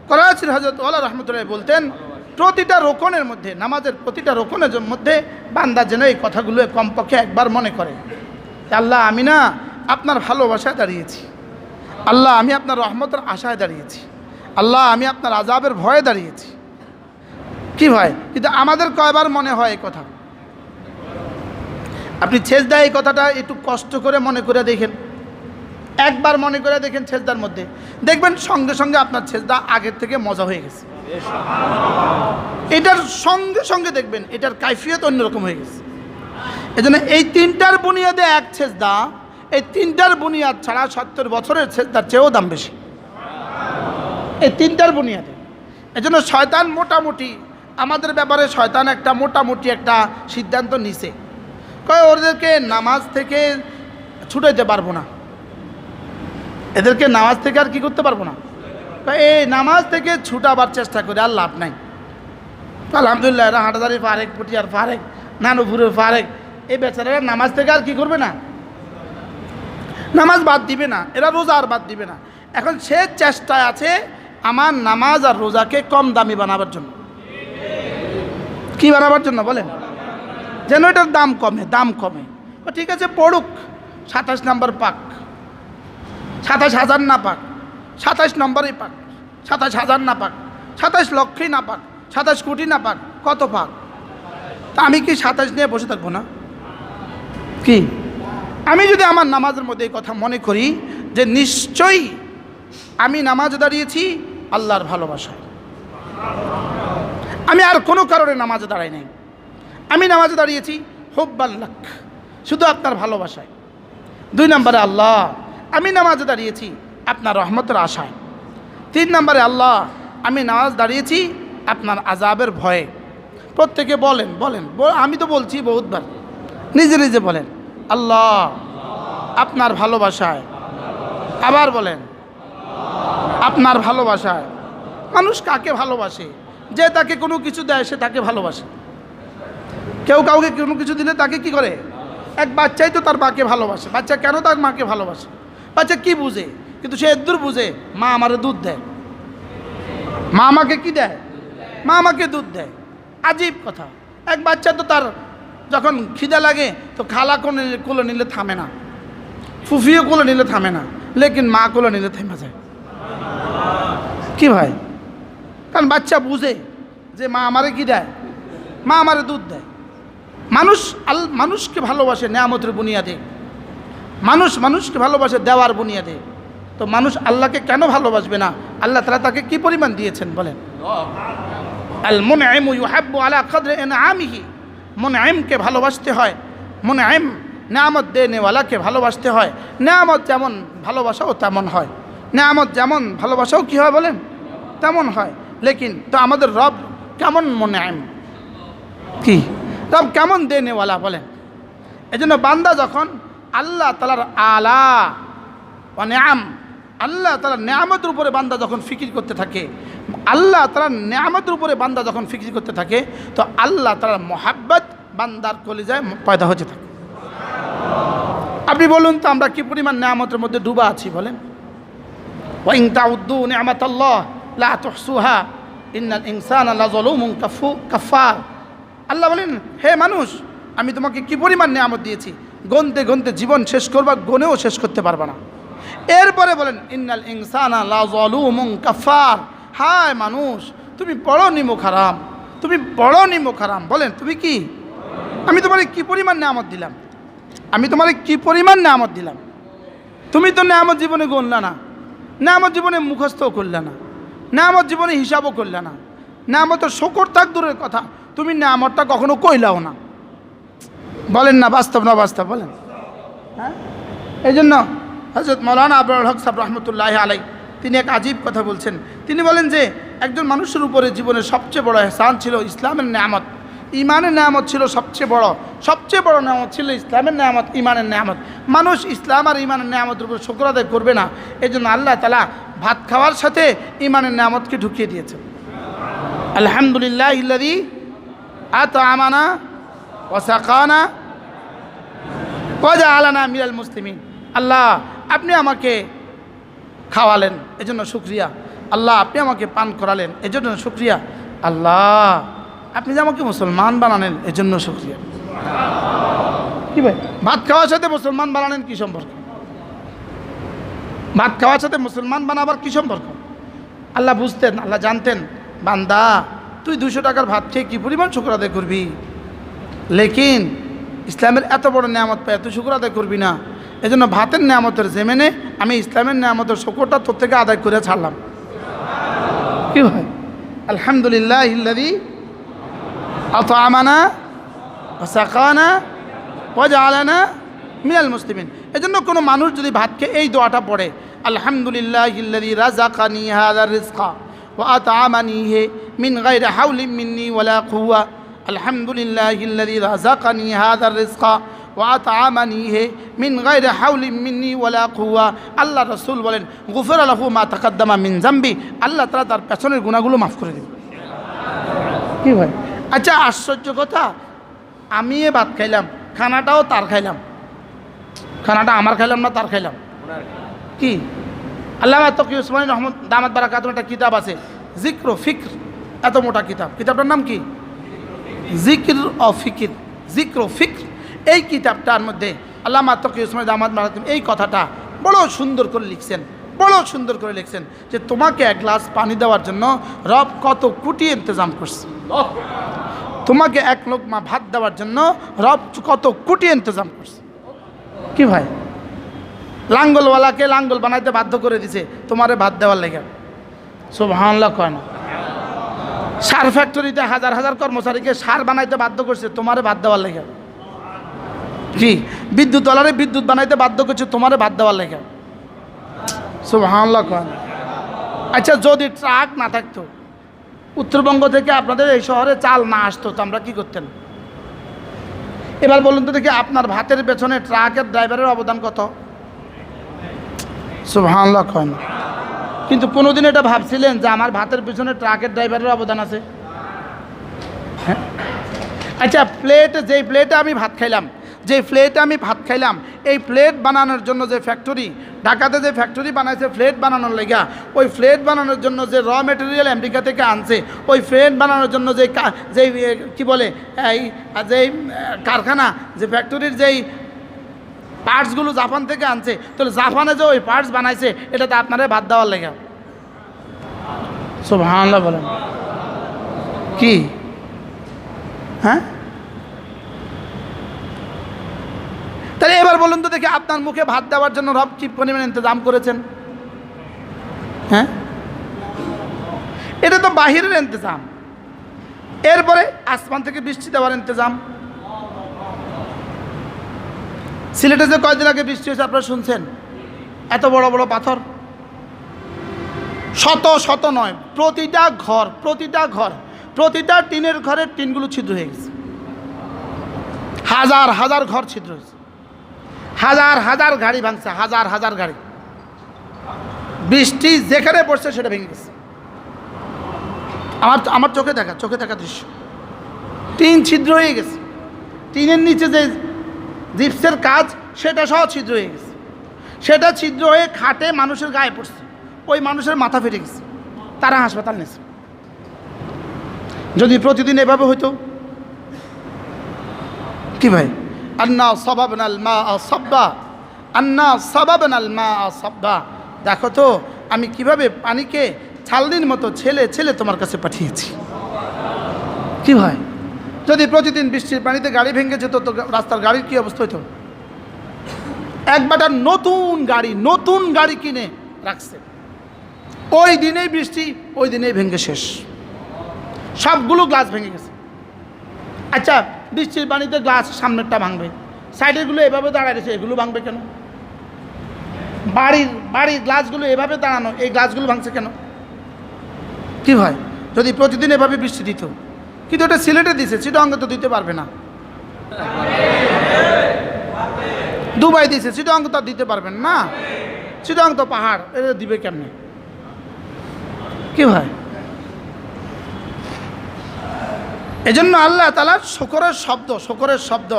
করাচির হযরত ওয়ালা রাহমাতুল্লাহ বলতেন, প্রতিটা রোকনের মধ্যে, নামাজের প্রতিটা রোকনের মধ্যে বান্দা যেন এই কথাগুলো কমপক্ষে একবার মনে করে, আল্লাহ আমি না আপনার ভালোবাসায় দাঁড়িয়েছি, আল্লাহ আমি আপনার রহমতের আশায় দাঁড়িয়েছি, আল্লাহ আমি আপনার আযাবের ভয়ে দাঁড়িয়েছি। কি ভয়? কিন্তু আমাদের কয়বার মনে হয় এই কথা? আপনি সেজদায় এই কথাটা একটু কষ্ট করে মনে করে দেখেন, একবার মনে করে দেখেন সেজদার মধ্যে, দেখবেন সঙ্গে সঙ্গে আপনার সেজদা আগের থেকে মজা হয়ে গেছে। এটার সঙ্গে সঙ্গে দেখবেন এটার কাইফিয়ত অন্যরকম হয়ে গেছে। এজন্য এই তিনটার বুনিয়াদে এক সেজদা, এই তিনটার বুনিয়াদ ছাড়া 70 বছরের সেজদার চেয়েও দাম বেশি, এই তিনটার বুনিয়াদে। এজন্য শয়তান মোটামুটি আমাদের ব্যাপারে, শয়তান একটা মোটামুটি একটা সিদ্ধান্ত নিছে, কয় ওদেরকে নামাজ থেকে ছুটাইতে পারবো না, এদেরকে নামাজ থেকে আর কি করতে পারবো না, এই নামাজ থেকে ছুটাবার চেষ্টা করে আর লাভ নাই। আলহামদুলিল্লাহ, এরা হাটাদারি ফারেক, পুটিয়ার ফারেক, নানুপুরের ফারেক, এই বেচারারা নামাজ থেকে আর কি করবে না, নামাজ বাদ দিবে না, এরা রোজা আর বাদ দিবে না। এখন সে চেষ্টায় আছে আমার নামাজ আর রোজাকে কম দামি বানাবার জন্য। কি বানাবার জন্য? বলেন, যেন এটার দাম কমে। ঠিক আছে, পড়ুক, 27 নম্বর পাক, 27,000 না পাক, 27 নম্বরই পাক, ২৭,০০০ না পাক, ২৭ লক্ষই না পাক, ২৭ কোটি না পাক, কত পাক? তা আমি কি ২৭ নিয়ে বসে থাকবো না? কি আমি যদি আমার নামাজের মধ্যে এই কথা মনে করি যে নিশ্চয়ই আমি নামাজে দাঁড়িয়েছি আল্লাহর ভালোবাসায়, আমি আর কোনো কারণে নামাজে দাঁড়াই নাই, আমি নামাজে দাঁড়িয়েছি হুব্বাল্লাহ, শুধু আপনার ভালোবাসায়। ২ নম্বরে আল্লাহ, আমি নামাজে দাঁড়িয়েছি আপনার রহমতের আশায়। 3 নম্বরে আল্লাহ, আমি নামাজ দাঁড়িয়েছি আপনার আযাবের ভয়ে। প্রত্যেকে বলেন বলেন, আমি তো বলছি বহুতবার, নিজে নিজে বলেন আল্লাহ আপনার ভালোবাসায়। আবার বলেন আপনার ভালোবাসায়। মানুষ কাকে ভালোবাসে? যে তাকে কোনো কিছু দেয় সে তাকে ভালোবাসে। কেউ কাউকে কোনো কিছু দিলে তাকে কি করে? এক বাচ্চাই তো তার মাকে ভালোবাসে। বাচ্চা কেন তার মাকে ভালোবাসে? বাচ্চা কি বুঝে? কিন্তু সে এদূর বুঝে, মা আমারে দুধ দেয়। মা আমাকে কি দেয়? মা আমাকে দুধ দেয়। আজীব কথা। এক বাচ্চা তো তার যখন খিদা লাগে তো খালা কোলে নিলে থামে না, ফুফিও কোলে নিলে থামে না, লেকিন মা কোলে নিলে থেমে যায়। কি ভাই? কারণ বাচ্চা বুঝে যে মা আমারে কি দেয়? মা আমারে দুধ দেয়। মানুষকে ভালোবাসে নেয়ামতের বুনিয়াদে, মানুষকে ভালোবাসে দেওয়ার বুনিয়াদে। তো মানুষ আল্লাহকে কেন ভালোবাসবে না? আল্লাহ তাআলা তাকে কি পরিমাণ দিয়েছেন বলেন? আল মুনঈমু ইউহিব্বু আলা কদরি ইনআমিহি। মুনঈমকে ভালোবাসতে হয়, মুনঈম নেয়ামত দেনেওয়ালাকে ভালোবাসতে হয়। নেয়ামত যেমন ভালোবাসাও তেমন হয়, নেয়ামত যেমন ভালোবাসাও কি হয় বলেন? তেমন হয়। লেকিন তো আমাদের রব কেমন মুনঈম, কি রব কেমন দেনেওয়ালা বলেন? এজন্য বান্দা যখন আল্লাহ তাআলার আলা ও নেয়াম, আল্লাহ তাআলার নেয়ামতের উপরে বান্দা যখন ফিকির করতে থাকে, আল্লাহ তাআলার নেয়ামতের উপরে বান্দা যখন ফিকির করতে থাকে, তো আল্লাহ তাআলার মোহাব্বত বান্দার কলিজায় পয়দা হতে থাকে। আপনি বলুন তো আমরা কি পরিমাণ নেয়ামতের মধ্যে ডুবা আছি বলেন? ওয়া ইন তাউদ্দু নি'মাতাল্লাহ লা তুহসুহা ইন্নাল ইনসানা লাযালুমুন কাফার। আল্লাহ বলেন, হে মানুষ, আমি তোমাকে কি পরিমাণ নেয়ামত দিয়েছি, গনতে গনতে জীবন শেষ করবা, গনেও শেষ করতে পারবা না। এরপরে বলেন ইন্নাল ইনসানা লাযালুমুন কাফার। হায় মানুষ, তুমি বড় নিমক হারাম, তুমি বড় নিমক হারাম। বলেন তুমি কি? আমি তোমার কি পরিমাণ নেয়ামত দিলাম, আমি তোমার কি পরিমাণ নেয়ামত দিলাম। তুমি তো নেয়ামত জীবনে গণলা না, নেয়ামত জীবনে মুখস্থও করলে না, নেয়ামত জীবনে হিসাবও করলে না, নেয়ামতের শকর থাক দূরের কথা, তুমি নেয়ামতটা কখনো কইলাও না। বলেন না বাস্তব না বাস্তব বলেন? হ্যাঁ, এই জন্য হযরত মাওলানা আবরার হক সাহেব রহমতুল্লাহি আলাইহি তিনি এক আজীব কথা বলছেন। তিনি বলেন যে একজন মানুষের উপরে জীবনের সবচেয়ে বড় ইহসান ছিল ইসলামের নেয়ামত, ইমানের নেয়ামত ছিল সবচেয়ে বড় নেয়ামত ছিল ইসলামের নেয়ামত, ইমানের নেয়ামত। মানুষ ইসলাম আর ইমানের নেয়ামতের উপর শুকর আদায় করবে না। এই জন্য আল্লাহ তাআলা ভাত খাওয়ার সাথে ইমানের নেয়ামতকে ঢুকিয়ে দিয়েছেন। আলহামদুলিল্লাহিল্লাযী আত'আমানা ওয়া সাকানা ওয়া জাআলানা মিনাল মুসলিমিন। আল্লাহ আপনি আমাকে খাওয়ালেন, এজন্য শুকরিয়া। আল্লাহ আপনি আমাকে পান করালেন, এজন্য শুকরিয়া। আল্লাহ আপনি যে আমাকে মুসলমান বানালেন, এজন্য শুকরিয়া। কি ভাই, ভাত খাওয়ার সাথে মুসলমান বানালেন কি সম্পর্ক? ভাত খাওয়ার সাথে মুসলমান বানাবার কি সম্পর্ক? আল্লাহ বুঝতেন, আল্লাহ জানতেন, বান্দা তুই 200 টাকার ভাত খেয়ে কি পরিমাণ শুকর আদায় করবি, লেকিন ইসলামের এত বড় নেয়ামত পায় তুই শুকর আদায় করবি না। এজন্য ভাতের নেয়ামতের জেমেনে আমি ইসলামের নেয়ামতের শুকরটা তোর থেকে আদায় করে ছাড়লাম। কি ভাই, আলহামদুলিল্লাহিল্লাযী আত'আমানা ওয়া সাকানা ওয়া জাআলানা মিনাল মুসলিমিন। এজন্য কোনো মানুষ যদি ভাত খেয়ে এই দোয়াটা পড়ে, আলহামদুলিল্লাহিল্লাযী রাযাকানি হাযার রিজকা ওয়া আত'আমানিহি মিন গায়রি হাওলিন মিন্নি ওয়ালা কুওয়া। আলহামদুলিল্লাহিল্লাযী রাযাকানি হাযার রিজকা ওয়া আত'আমানিহি মিন গায়রি হাওলিন মিন্নি ওয়ালা কুওয়া। আল্লাহ রাসূল বলেন, গুফিরা লাহু মা তাকাদ্দামা মিন যামবি। আল্লাহ তাআলা তার পেছনের গুনাহগুলো মাফ করে দেবেন। কি ভাই, আচ্ছা আশ্চর্য কথা, আমি ভাত খাইলাম, খানাটাও তার খাইলাম, খানাটা আমার খাইলাম না তার খাইলাম। কি আল্লামা তকি উসমানী রহমত দামাত বারাকাতুহু একটা কিতাব আছে, জিক্র ফিক্র, এত মোটা কিতাব, কিতাবটার নাম কি? জিক্র ও ফিকির, জিক্র ফিক্র। এই কিতাবটার মধ্যে আল্লামা তকি উসমানী দামাত বারাকাতুহু এই কথাটা বড় সুন্দর করে লিখছেন। বড় সুন্দর করে লিখছেন যে তোমাকে এক গ্লাস পানি দেওয়ার জন্য রব কত কোটি ইন্তজাম করছে, তোমাকে এক লোকমা ভাত দেওয়ার জন্য রব কত কোটি ইন্তজাম করছে। কি ভাই, লাঙ্গলওয়ালাকে লাঙ্গল বানাইতে বাধ্য করে দিছে তোমারে ভাত দেওয়ার লেগে, সুবহানাল্লাহ কয় না। সার ফ্যাক্টরিতে হাজার হাজার কর্মচারীকে সার বানাইতে বাধ্য করছে তোমারে ভাত দেওয়ার লেগে। কি বিদ্যুৎওয়ালারে বিদ্যুৎ বানাইতে বাধ্য করছে তোমারে ভাত দেওয়ার লেগে, সুবহানাল্লাহ কয় না। আচ্ছা যদি ট্রাক না থাকতো, উত্তরবঙ্গ থেকে আপনাদের এই শহরে চাল না আসতো, তো আমরা কি করতেন? এবার বলুন তো দেখি, আপনার ভাতের পেছনে ট্রাকের ড্রাইভারের অবদান কত? সুবহানাল্লাহ কয় না। কিন্তু কোনোদিন এটা ভাবছিলেন যে আমার ভাতের পিছনে ট্রাকের ড্রাইভারের অবদান আছে? হ্যাঁ। আচ্ছা যেই প্লেটে আমি ভাত খাইলাম, এই প্লেট বানানোর জন্য যে ফ্যাক্টরি, ঢাকাতে যে ফ্যাক্টরি বানাইছে প্লেট বানানোর লেগা, ওই প্লেট বানানোর জন্য যে র মেটেরিয়াল আমেরিকা থেকে আনছে, ওই প্লেট বানানোর জন্য যেই কি বলে যেই কারখানা, যে ফ্যাক্টরির যেই পার্টসগুলো জাপান থেকে আনছে, তাহলে জাপানে যে ওই পার্টস বানাইছে এটাতে আপনারা ভাত দেওয়ার লেগা। সুবহানাল্লাহ বলেন। কি হ্যাঁ, তাহলে এবার বলুন তো দেখি, আপনার মুখে ভাত দেওয়ার জন্য রব কি পরিমাণ ইন্তজাম করেছেন? হ্যাঁ, এটা তো বাহিরের ইন্তজাম। এরপরে আসমান থেকে বৃষ্টি দেওয়ার ইন্তজাম। সিলেটে যে কয়েকদিন আগে বৃষ্টি হয়েছে আপনারা শুনছেন, এত বড় বড় পাথর, শত শত নয়, প্রতিটা টিনের ঘরের টিনগুলো ছিদ্র হয়ে গেছে, হাজার হাজার ঘর ছিদ্র হয়েছে, হাজার হাজার গাড়ি ভাঙছে, হাজার হাজার গাড়ি। বৃষ্টি যেখানে পড়ছে সেটা ভেঙে গেছে। আমার চোখে দেখা দৃশ্য, টিন ছিদ্র হয়ে গেছে, টিনের নিচে যে জিপসের কাজ সেটা সহ ছিদ্র হয়ে গেছে, সেটা ছিদ্র হয়ে খাটে মানুষের গায়ে পড়ছে, ওই মানুষের মাথা ফেটে গেছে, তারা হাসপাতাল নিয়েছে। যদি প্রতিদিন এভাবে হইতো, কি ভাই, আন্না সাবাবনাল মা সাব্বা, দেখো তো আমি কিভাবে পানিকে ছালনির মতো ছেলে তোমার কাছে পাঠিয়েছি। কি ভাই, যদি প্রতিদিন বৃষ্টির পানিতে গাড়ি ভেঙে যেত তো রাস্তার গাড়ির কি অবস্থা হইতো? একবারটা নতুন গাড়ি কিনে রাখছে, ওই দিনেই বৃষ্টি, ওই দিনেই ভেঙে শেষ, সবগুলো গ্লাস ভেঙে গেছে। আচ্ছা বৃষ্টির পানিতে গ্লাস সামনেরটা ভাঙবে, সাইডেরগুলো এভাবে দাঁড়ায় রয়েছে, এগুলো ভাঙবে কেন? বাড়ির গ্লাসগুলো এভাবে দাঁড়ানো, এই গ্লাসগুলো ভাঙছে কেন? কি ভাই, যদি প্রতিদিন এভাবে বৃষ্টি দিত, কিন্তু এটা সিলেটে দিছে, চিটাগাঙ্গে তো দিতে পারবে না। দুবাই দিছে, চিটাগাঙ্গে তো দিতে পারবেন না, চিটাগাং তো পাহাড়, এটা দিবে কেমনে? কি ভাই, এজন্য আল্লাহ তাআলা শুকরের শব্দ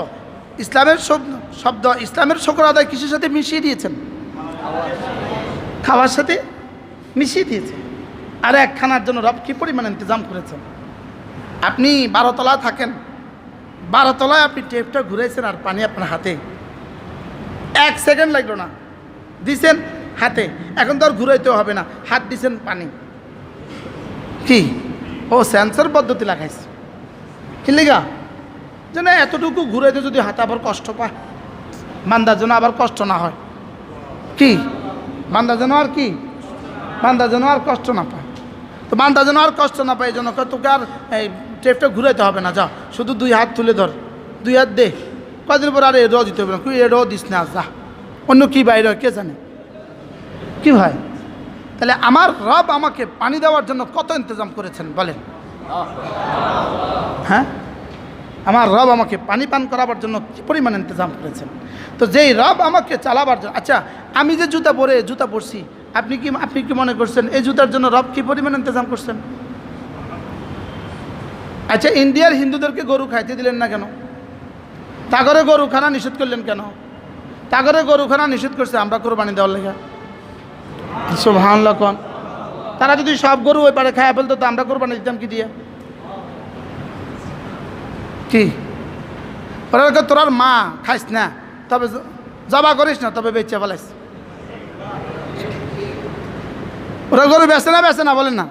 ইসলামের শব্দ, ইসলামের শুকর আদায় কিসের সাথে মিশিয়ে দিয়েছেন? খাওয়ার সাথে মিশিয়ে দিয়েছেন। আর একখানার জন্য রব কি পরিমাণ ইন্তজাম করেছেন। আপনি 12 তলায় থাকেন, 12 তলায় আপনি টেপটা ঘুরেছেন আর পানি আপনার হাতে, 1 সেকেন্ড লাগলো না, দিছেন হাতে, এখন তো আর ঘুরাইতেও হবে না, হাত দিছেন পানি। কি সেন্সর পদ্ধতি লাগাইছে, কি লেগা যেন এতটুকু ঘুরাইতে যদি হাতে আবার কষ্ট পায়, বান্দার জন্য আবার কষ্ট না হয়। কি বান্দার জন্য আর কষ্ট না পায়, তো বান্দা যেন আর কষ্ট না পায়, এই জন্য তোকে আর এই টেপটা ঘুরাইতে হবে না, যা শুধু 2 হাত তুলে ধর, 2 হাত দে, কদিন পর আর এডো দিতে হবে না, তুই এডো দিস না, যা অন্য কি বাইরে কে জানে। কি ভাই, তাহলে আমার রব আমাকে পানি দেওয়ার জন্য কত ইন্তজাম করেছেন বলেন? হ্যাঁ, আমার রব আমাকে পানি পান করাবার জন্য কী পরিমাণ ইন্তজাম করেছেন। তো যেই রব আমাকে চালাবার জন্য, আচ্ছা আমি যে জুতা পরছি, আপনি কি মনে করছেন এই জুতার জন্য রব কী পরিমাণ ইন্তজাম করছেন? আচ্ছা ইন্ডিয়ার হিন্দুদেরকে গরু খাইতে দিলেন না কেন? তাগরে গরু খানা নিষেধ করলেন কেন? তাগরে গরু খানা নিষেধ করছে আমরা কোরবানি দেওয়ার লেগে। সুবহানাল্লাহ কোন, তারা যদি সব গরু ওই পারে খাইয়া ফেলতো তো আমরা কোরবানি দিতাম কি দিয়ে? কি ওরা তোরার মা খাইস না, তবে জবা করিস না, তবে বেচে ফেলাইস। ওরা গরু বেছে না বলেন না?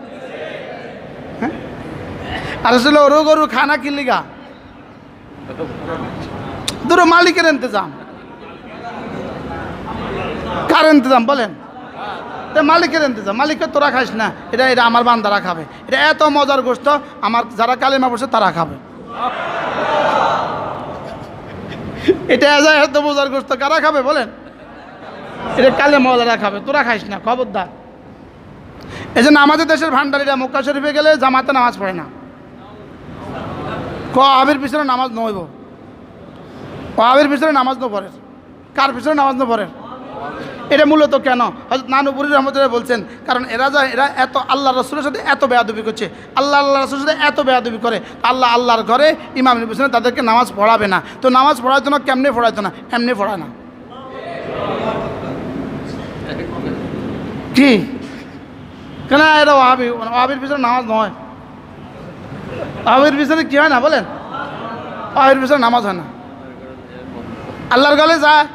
হ্যাঁ, আর আসলে ওরা গরু খানা কিলিগা দুটো মালিকের ইন্তজাম, কার ইন্তজাম বলেন? এটা মালিকের ইন্তজাম। মালিকের তোরা খাইস না, এটা এটা আমার বান্দারা খাবে। এটা এত মজার গোশত, আমার যারা কালিমা বসে তারা খাবে। এটা এত মজার গোশত কারা খাবে বলেন? এটা কালিমাওয়ালারা খাবে, তোরা খাইস না, খবরদার। এই জন্য আমাদের দেশের ভান্ডারীরা মক্কা শরীফে গেলে জামাতে নামাজ পড়ে না। আবির পিছনে নামাজ নইব, আবির পিছনে নামাজ ন পড়ে। কার পিছনে নামাজ ন পড়ে? এটা মূলত কেন হযরত নানুপুরী রহমতুল্লাহ বলছেন, কারণ এরা এত আল্লাহ রসুলের সাথে এত বেয়াদবি করছে, আল্লাহ রসুলের সাথে এত বেয়াদবি করে, আল্লাহর ঘরে ইমামের পিছনে তাদেরকে নামাজ পড়াবে না। তো নামাজ পড়াইতো না, কেমনে পড়াইতো না? এমনি পড়ায় না। কি কেন? এটা ওয়াহাবির পিছনে নামাজ নয়। ওয়াহাবির পিছনে কি হয় না বলেন? ওয়াহাবির পিছনে নামাজ হয় না। আল্লাহর গলে যায়,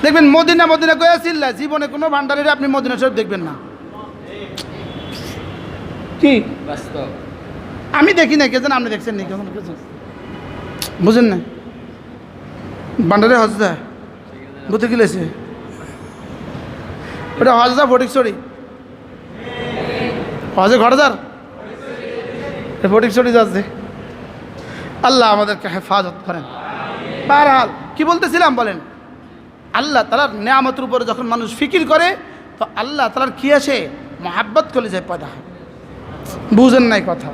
দেখবেন মদিনা কয়ে চিল্লা, জীবনে কোনো ভান্ডারীরা আপনি মদিনা শরীফ দেখবেন না। কি আমি দেখি না, কেছেন আপনি দেখছেন নি? কেমন বুঝেন না? ভান্ডারে হজ যায় বুঝতে গিলেছে, ওটা হজ যা ফটিকছড়ি, হজে ঘরদার ফটিকছড়ি যাচ্ছে। আল্লাহ আমাদেরকে হেফাজত করেন। বারহাল কি বলতেছিলাম বলেন? আল্লাহ তাআলার নেয়ামতের উপরে যখন মানুষ ফিকির করে, তো আল্লাহ তাআলার কি আসে? মহাব্বত করলে যায় পয়দা হয়। বুঝেন নাই কথা?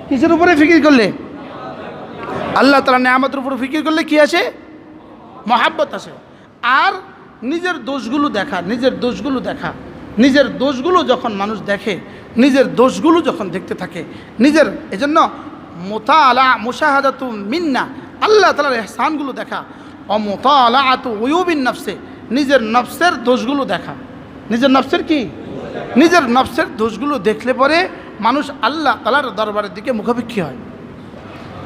কিসের উপরে ফিকির করলে? আল্লাহ তাআলার নেয়ামতের উপরে ফিকির করলে কি আসে? মহাব্বত আসে। আর নিজের দোষগুলো দেখা, নিজের দোষগুলো যখন মানুষ দেখে, নিজের দোষগুলো যখন দেখতে থাকে, এজন্য মুশাহাদাতু মিন্না, আল্লাহ তাআলার ইহসানগুলো দেখা, অমুতালাআতু উয়ুবিন নফসে, নিজের নফসের দোষগুলো দেখা। নিজের নফসের কি? নিজের নফসের দোষগুলো দেখলে পরে মানুষ আল্লাহ তাআলার দরবারের দিকে মুখাপেক্ষী হয়।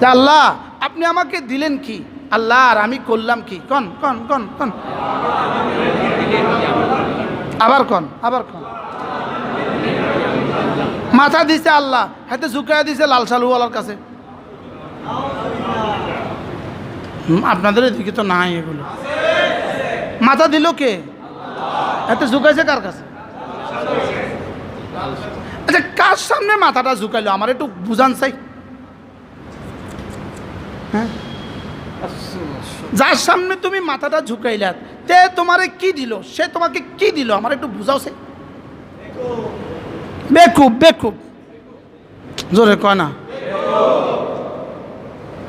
যে আল্লাহ আপনি আমাকে দিলেন কি? আল্লাহ আর আমি করলাম কি? কন কন কন কন আবার কন। মাথা দিছে আল্লাহ, হাতে ঝুঁকায় দিছে লাল সালুওয়ালার কাছে। আপনাদের এদিকে তো নাই এগুলো। মাথা দিল কে? হাতে ঝুঁকাইছে কার কাছে? আচ্ছা, কার সামনে মাথাটা ঝুঁকাইলো আমার একটু বুঝান চাই। হ্যাঁ, যার সামনে তুমি মাথাটা ঝুঁকাইলা, তে তোমারে কি দিল? সে তোমাকে কি দিল আমার একটু বুঝাও চাই। বেকুব জোরে কয় না।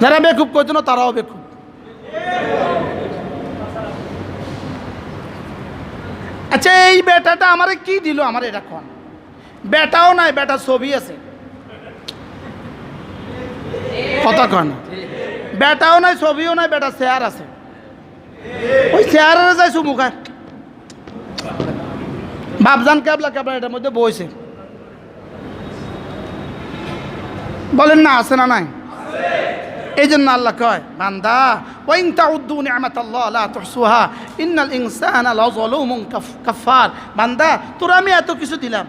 যারা বেকুব কইতো না তারাও বেকুব। আচ্ছা, এই বেটাটা আমারে কি দিল আমার এটা কন। বেটাও নাই, বেটা ছবি আছে, কথা কয় না। বেটাও নাই, ছবিও নাই, বেটা চেয়ার আছে। ওই চেয়ারে যাইছো মুখে বাপজান কেবলা এটার মধ্যে বইছে। বলেন না আছে না নাই? এই জন্য আল্লাহ কয়, বান্দা ওয়াইন তাউদ্দু নি'মাতাল্লাহ লা তুহসুহা ইন্নাল ইনসানা লাযালুমুন কাফফার। বান্দা তোরা আমি এত কিছু দিলাম,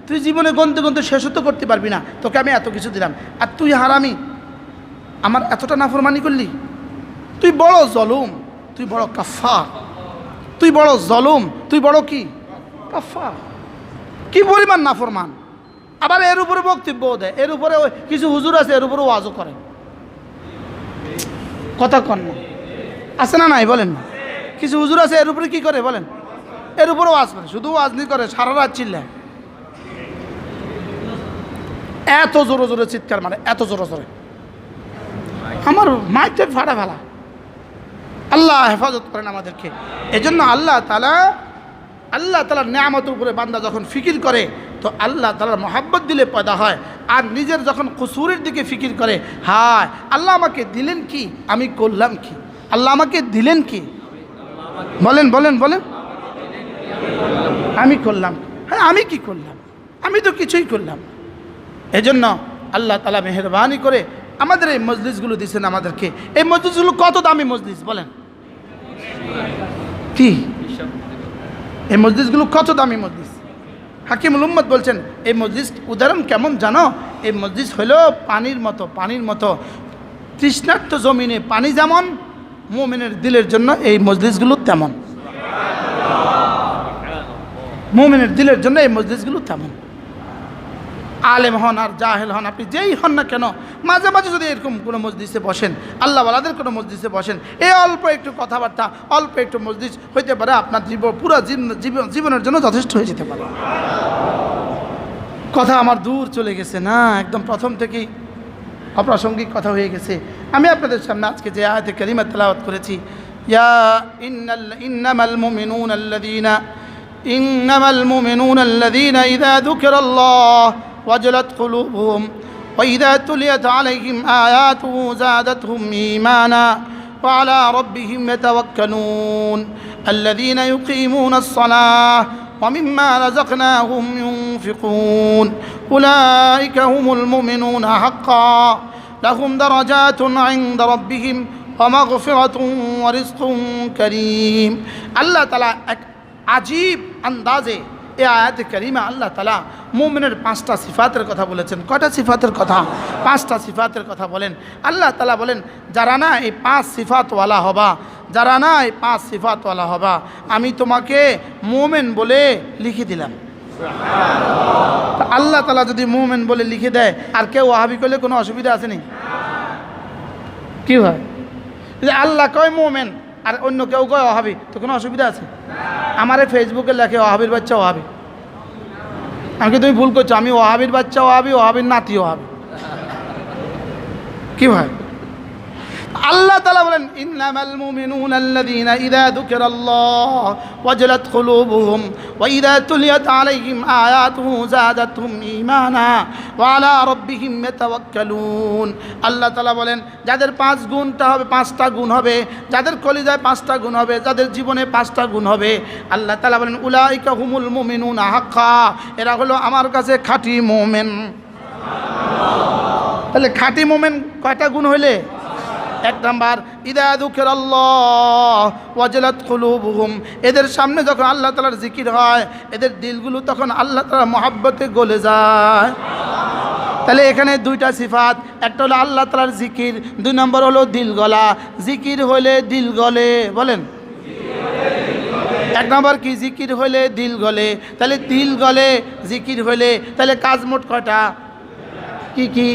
তুই জীবনে গন্তে শেষ তো করতে পারবি না। তোকে আমি এত কিছু দিলাম, আর তুই হারামি, আমার এতটা নাফরমানি করলি। তুই বড় জলুম, তুই বড় কাফফার, তুই বড় জলুম, তুই বড় কি কাফফার। কি পরিমাণ নাফরমান। আবার এর উপরে বক্তব্য দেয়, এর উপরে কিছু হুজুর আছে এর উপরে ওয়াজও করে। কথা কন না, আছে না নাই বলেন? কিছু হুজুর আছে এর উপরে কি করে বলেন? এর উপরে ওয়াজ করে, শুধু ওয়াজ নি করে, সারা রাত চিল্লায়, এত জোরে জোরে চিৎকার মারে, এত জোরে জোরে আমার মাইতে ফাটা ফেলা। আল্লাহ হেফাজত করেন আমাদেরকে। এজন্য আল্লাহ তাআলার নেয়ামতের উপরে বান্দা যখন ফিকির করে, তো আল্লাহ তাআলার মহাব্বত দিলে পয়দা হয়। আর নিজের যখন কসুরের দিকে ফিকির করে, হায় আল্লাহ আমাকে দিলেন কি, আমি করলাম কি? আল্লাহ আমাকে দিলেন কি? বলেন আমি করলাম, হ্যাঁ আমি কি করলাম? আমি তো কিছুই করলাম। এজন্য আল্লাহ তাআলা মেহেরবানি করে আমাদের এই মজলিসগুলো দিয়েছেন আমাদেরকে। এই মজলিসগুলো কত দামি মজলিস বলেন? কি এই মজলিসগুলো কত দামি মজলিস? হাকিমুল উম্মত বলছেন এই মজলিস উদাহরণ কেমন জানো? এই মজলিস হলো পানির মতো তৃষ্ণার্ত জমিনে পানি যেমন, মুমিনের দিলের জন্য এই মজলিসগুলো তেমন। মুমিনের দিলের জন্য এই মজলিসগুলো তেমন। আলেম হন আর জাহেল হন, আপনি যেই হন না কেন, মাঝে মাঝে যদি এরকম কোনো মজলিসে বসেন, আল্লাহওয়ালাদের কোনো মজলিসে বসেন, এই অল্প একটু কথাবার্তা, অল্প একটু মজলিস হইতে পারে আপনার পুরো জীবনের জন্য যথেষ্ট হয়ে যেতে পারে। কথা আমার দূর চলে গেছে না, একদম প্রথম থেকেই অপ্রাসঙ্গিক কথা হয়ে গেছে। আমি আপনাদের সামনে আজকে যে আয়াতে কারিমা তেলাওয়াত করেছি, ইন্নামাল মুমিনুনা আল্লাযীনা ইযা যুকিরাল্লাহ ওয়াজিলাত কুলুবুহুম ওয়া ইযা তুলিয়াত আলাইহিম আয়াতুহু যাদাতহুম ঈমানা ওয়া আলা রাব্বিহিম ইয়াতাওয়াক্কালুন আল্লাযীনা ইউকিমুনাস সালাহ ওয়া মিম্মা রাযাকনাহুম ইউনফিকুন উলাইকা হুমুল মুমিনুনা হাক্কান লাহুম দারাজাতুন ইনদা রাব্বিহিম ওয়া মাগফিরাতুন ওয়া রিজকুন কারীম। আল্লাহ তাআলা এক আজীব আন্দাজে এই আয়াতে কারিমা আল্লাহ তাআলা মুমিনের 5টা সিফাতের কথা বলেছেন। কয়টা সিফাতের কথা? 5টা সিফাতের কথা বলেন। আল্লাহ তাআলা বলেন, যারা না এই 5 সিফাতওয়ালা হবা, যারা না এই 5 সিফাতওয়ালা হবা, আমি তোমাকে মুমিন বলে লিখে দিলাম। আল্লাহ তাআলা যদি মুমিন বলে লিখে দেয়, আর কেউ ওয়াহাবি করলে কোনো অসুবিধা আছে নি? কি হয় যে আল্লাহ কয় মুমিন আর অন্য কেউ কয় ওয়াহাবি, তো কোনো অসুবিধা আছে? আমারে ফেসবুকে লেখে ওয়াহাবির বাচ্চা ওয়াহাবি। আমি কি তুমি ভুল করছো? আমি ওয়াহাবির বাচ্চা ওয়াহাবি, ওয়াহাবির নাতি ওয়াহাবি। কি ভাই? আল্লাহ তাআলা বলেন, ইন্নামাল মুমিনুনা আল্লাযীনা ইযা যুকিরাল্লাহ ওয়াজিলাত কুলুবুহুম ওয়া ইযা তুলিয়াত আলাইহিম আয়াতুহু যাদাতহুম ঈমানা ওয়া আলা রাব্বিহিম ইয়াতাওয়াক্কালুন। আল্লাহ তাআলা বলেন, যাদের 5 গুণটা হবে, 5টা গুণ হবে, যাদের কলিজায় 5টা গুণ হবে, যাদের জীবনে 5টা গুণ হবে, আল্লাহ তাআলা বলেন উলাইকা হুমুল মুমিনুনা হাক্কা, এরা হলো আমার কাছে খাঁটি মুমিন। তাহলে খাঁটি মুমিন কয়টা গুণ হইলে? 1 নাম্বার, ইযা যুকিরাল্লাহ ওয়াজিলাত কুলুবুহুম, এদের সামনে যখন আল্লাহ তাআলার জিকির হয়, এদের দিলগুলো তখন আল্লাহ তাআলার মহব্বতে গলে যায়। তাহলে এখানে 2টা সিফাত, একটা হলো আল্লাহ তাআলার জিকির, 2 নম্বর হলো দিল গলা। জিকির হলে দিল গলে, বলেন 1 নম্বর কি? জিকির হলে দিল গলে। তাহলে দিল গলে, জিকির হলে, তাহলে কাজ মোট কয়টা? কি কি?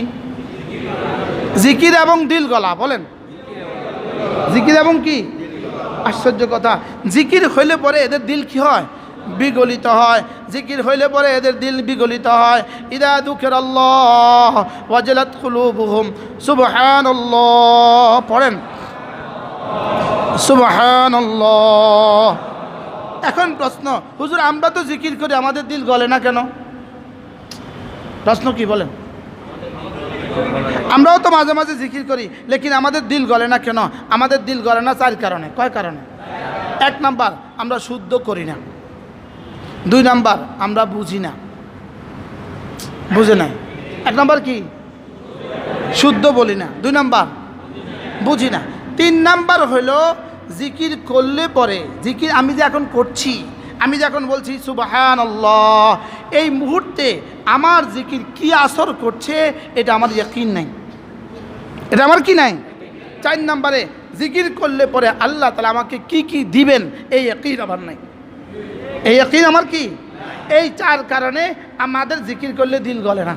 জিকির এবং দিল গলা, বলেন জিকির এবং কি? আশ্চর্য কথা, জিকির হইলে পরে এদের দিল কি হয়? বিগলিত হয়। জিকির হইলে পরে এদের দিল বিগলিত হয়। ইযা যুকিরাল্লাহ ওয়াজিলাত কুলুবুহুম, সুবহানাল্লাহ পড়েন, সুবহানাল্লাহ। এখন প্রশ্ন, হুজুর আমরা তো জিকির করি, আমাদের দিল গলে না কেন? প্রশ্ন কি বলেন? আমরাও তো মাঝে মাঝে জিকির করি, লেকিন আমাদের দিল গলে না কেন? আমাদের দিল গলে না 4 কারণে। কয় কারণে? 1 নাম্বার, আমরা শুদ্ধ করি না। 2 নাম্বার, আমরা বুঝি না, বুঝে নাই। 1 নাম্বার কি? শুদ্ধ বলি না। 2 নাম্বার, বুঝি না। 3 নাম্বার হলো জিকির করলে পরে, জিকির আমি যে এখন করছি, আমি যখন বলছি সুবহানাল্লাহ, এই মুহূর্তে আমার জিকির কি আসর করছে এটা আমার ইয়াকিন নাই, এটা আমার কি নাই। 4 নম্বরে, জিকির করলে পরে আল্লাহ তাআলা আমাকে কি কি দিবেন এই ইয়াকিন আমার নাই, এই ইয়াকিন আমার কি। এই 4 কারণে আমাদের জিকির করলে দিল গলে না।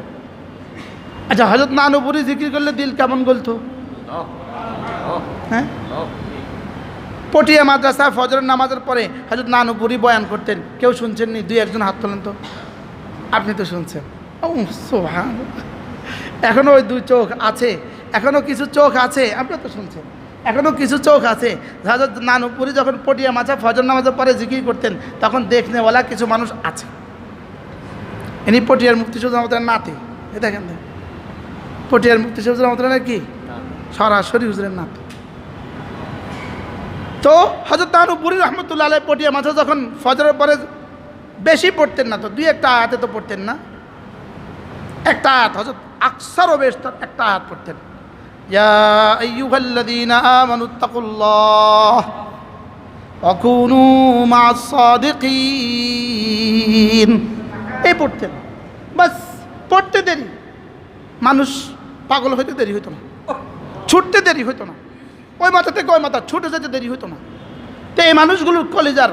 আচ্ছা, হযরত নানুপুরি জিকির করলে দিল কেমন গলতো? হ্যাঁ, পটিয়া মাদ্রাসা ফজরের নামাজের পরে হযরত নানুপুরি বয়ান করতেন, কেউ শুনছেন নি? 2 একজন হাত তোলেন তো। আপনি তো শুনছেন। ও সুবহানাল্লাহ। এখনও ওই 2 চোখ আছে, এখনও কিছু চোখ আছে, আপনি তো শুনছেন, এখনও কিছু চোখ আছে। হযরত নানুপুরি যখন পটিয়া মাছা ফজর নামাজের পরে জিকির করতেন, তখন দেখনেওয়ালা কিছু মানুষ আছে। ইনি পটিয়ার মুফতি সুলতান রহমতুল্লাহ নাতি, এ দেখেন, পটিয়ার মুফতি সুলতান রহমতুল্লাহ কি সরাসরি হুজুরের নাতি। তো হযরত নানুপুরি রহমতুল্লাহ আলাইহি পটিয়া মাছা যখন ফজরের পরে বেশি পড়তেন না, তো 2-1টা আয়াতে তো পড়তেন না, একটা আয়াত, হযরত আকসার ও বেশতর একটা আয়াত পড়তেন, ইয়া আইয়ুহাল্লাযীনা আমানুত্তাকুল্লাহ ওয়া কুনু মা'আস সাদিকিন। এই পড়তেন, বাস পড়তে দেরি, মানুষ পাগল হইতে দেরি হইতো না, ছুটতে দেরি হইতো না, ওই মাথা থেকে ওই মাথা ছুটে যেতে দেরি হইতো না। তো এই মানুষগুলোর কলেজার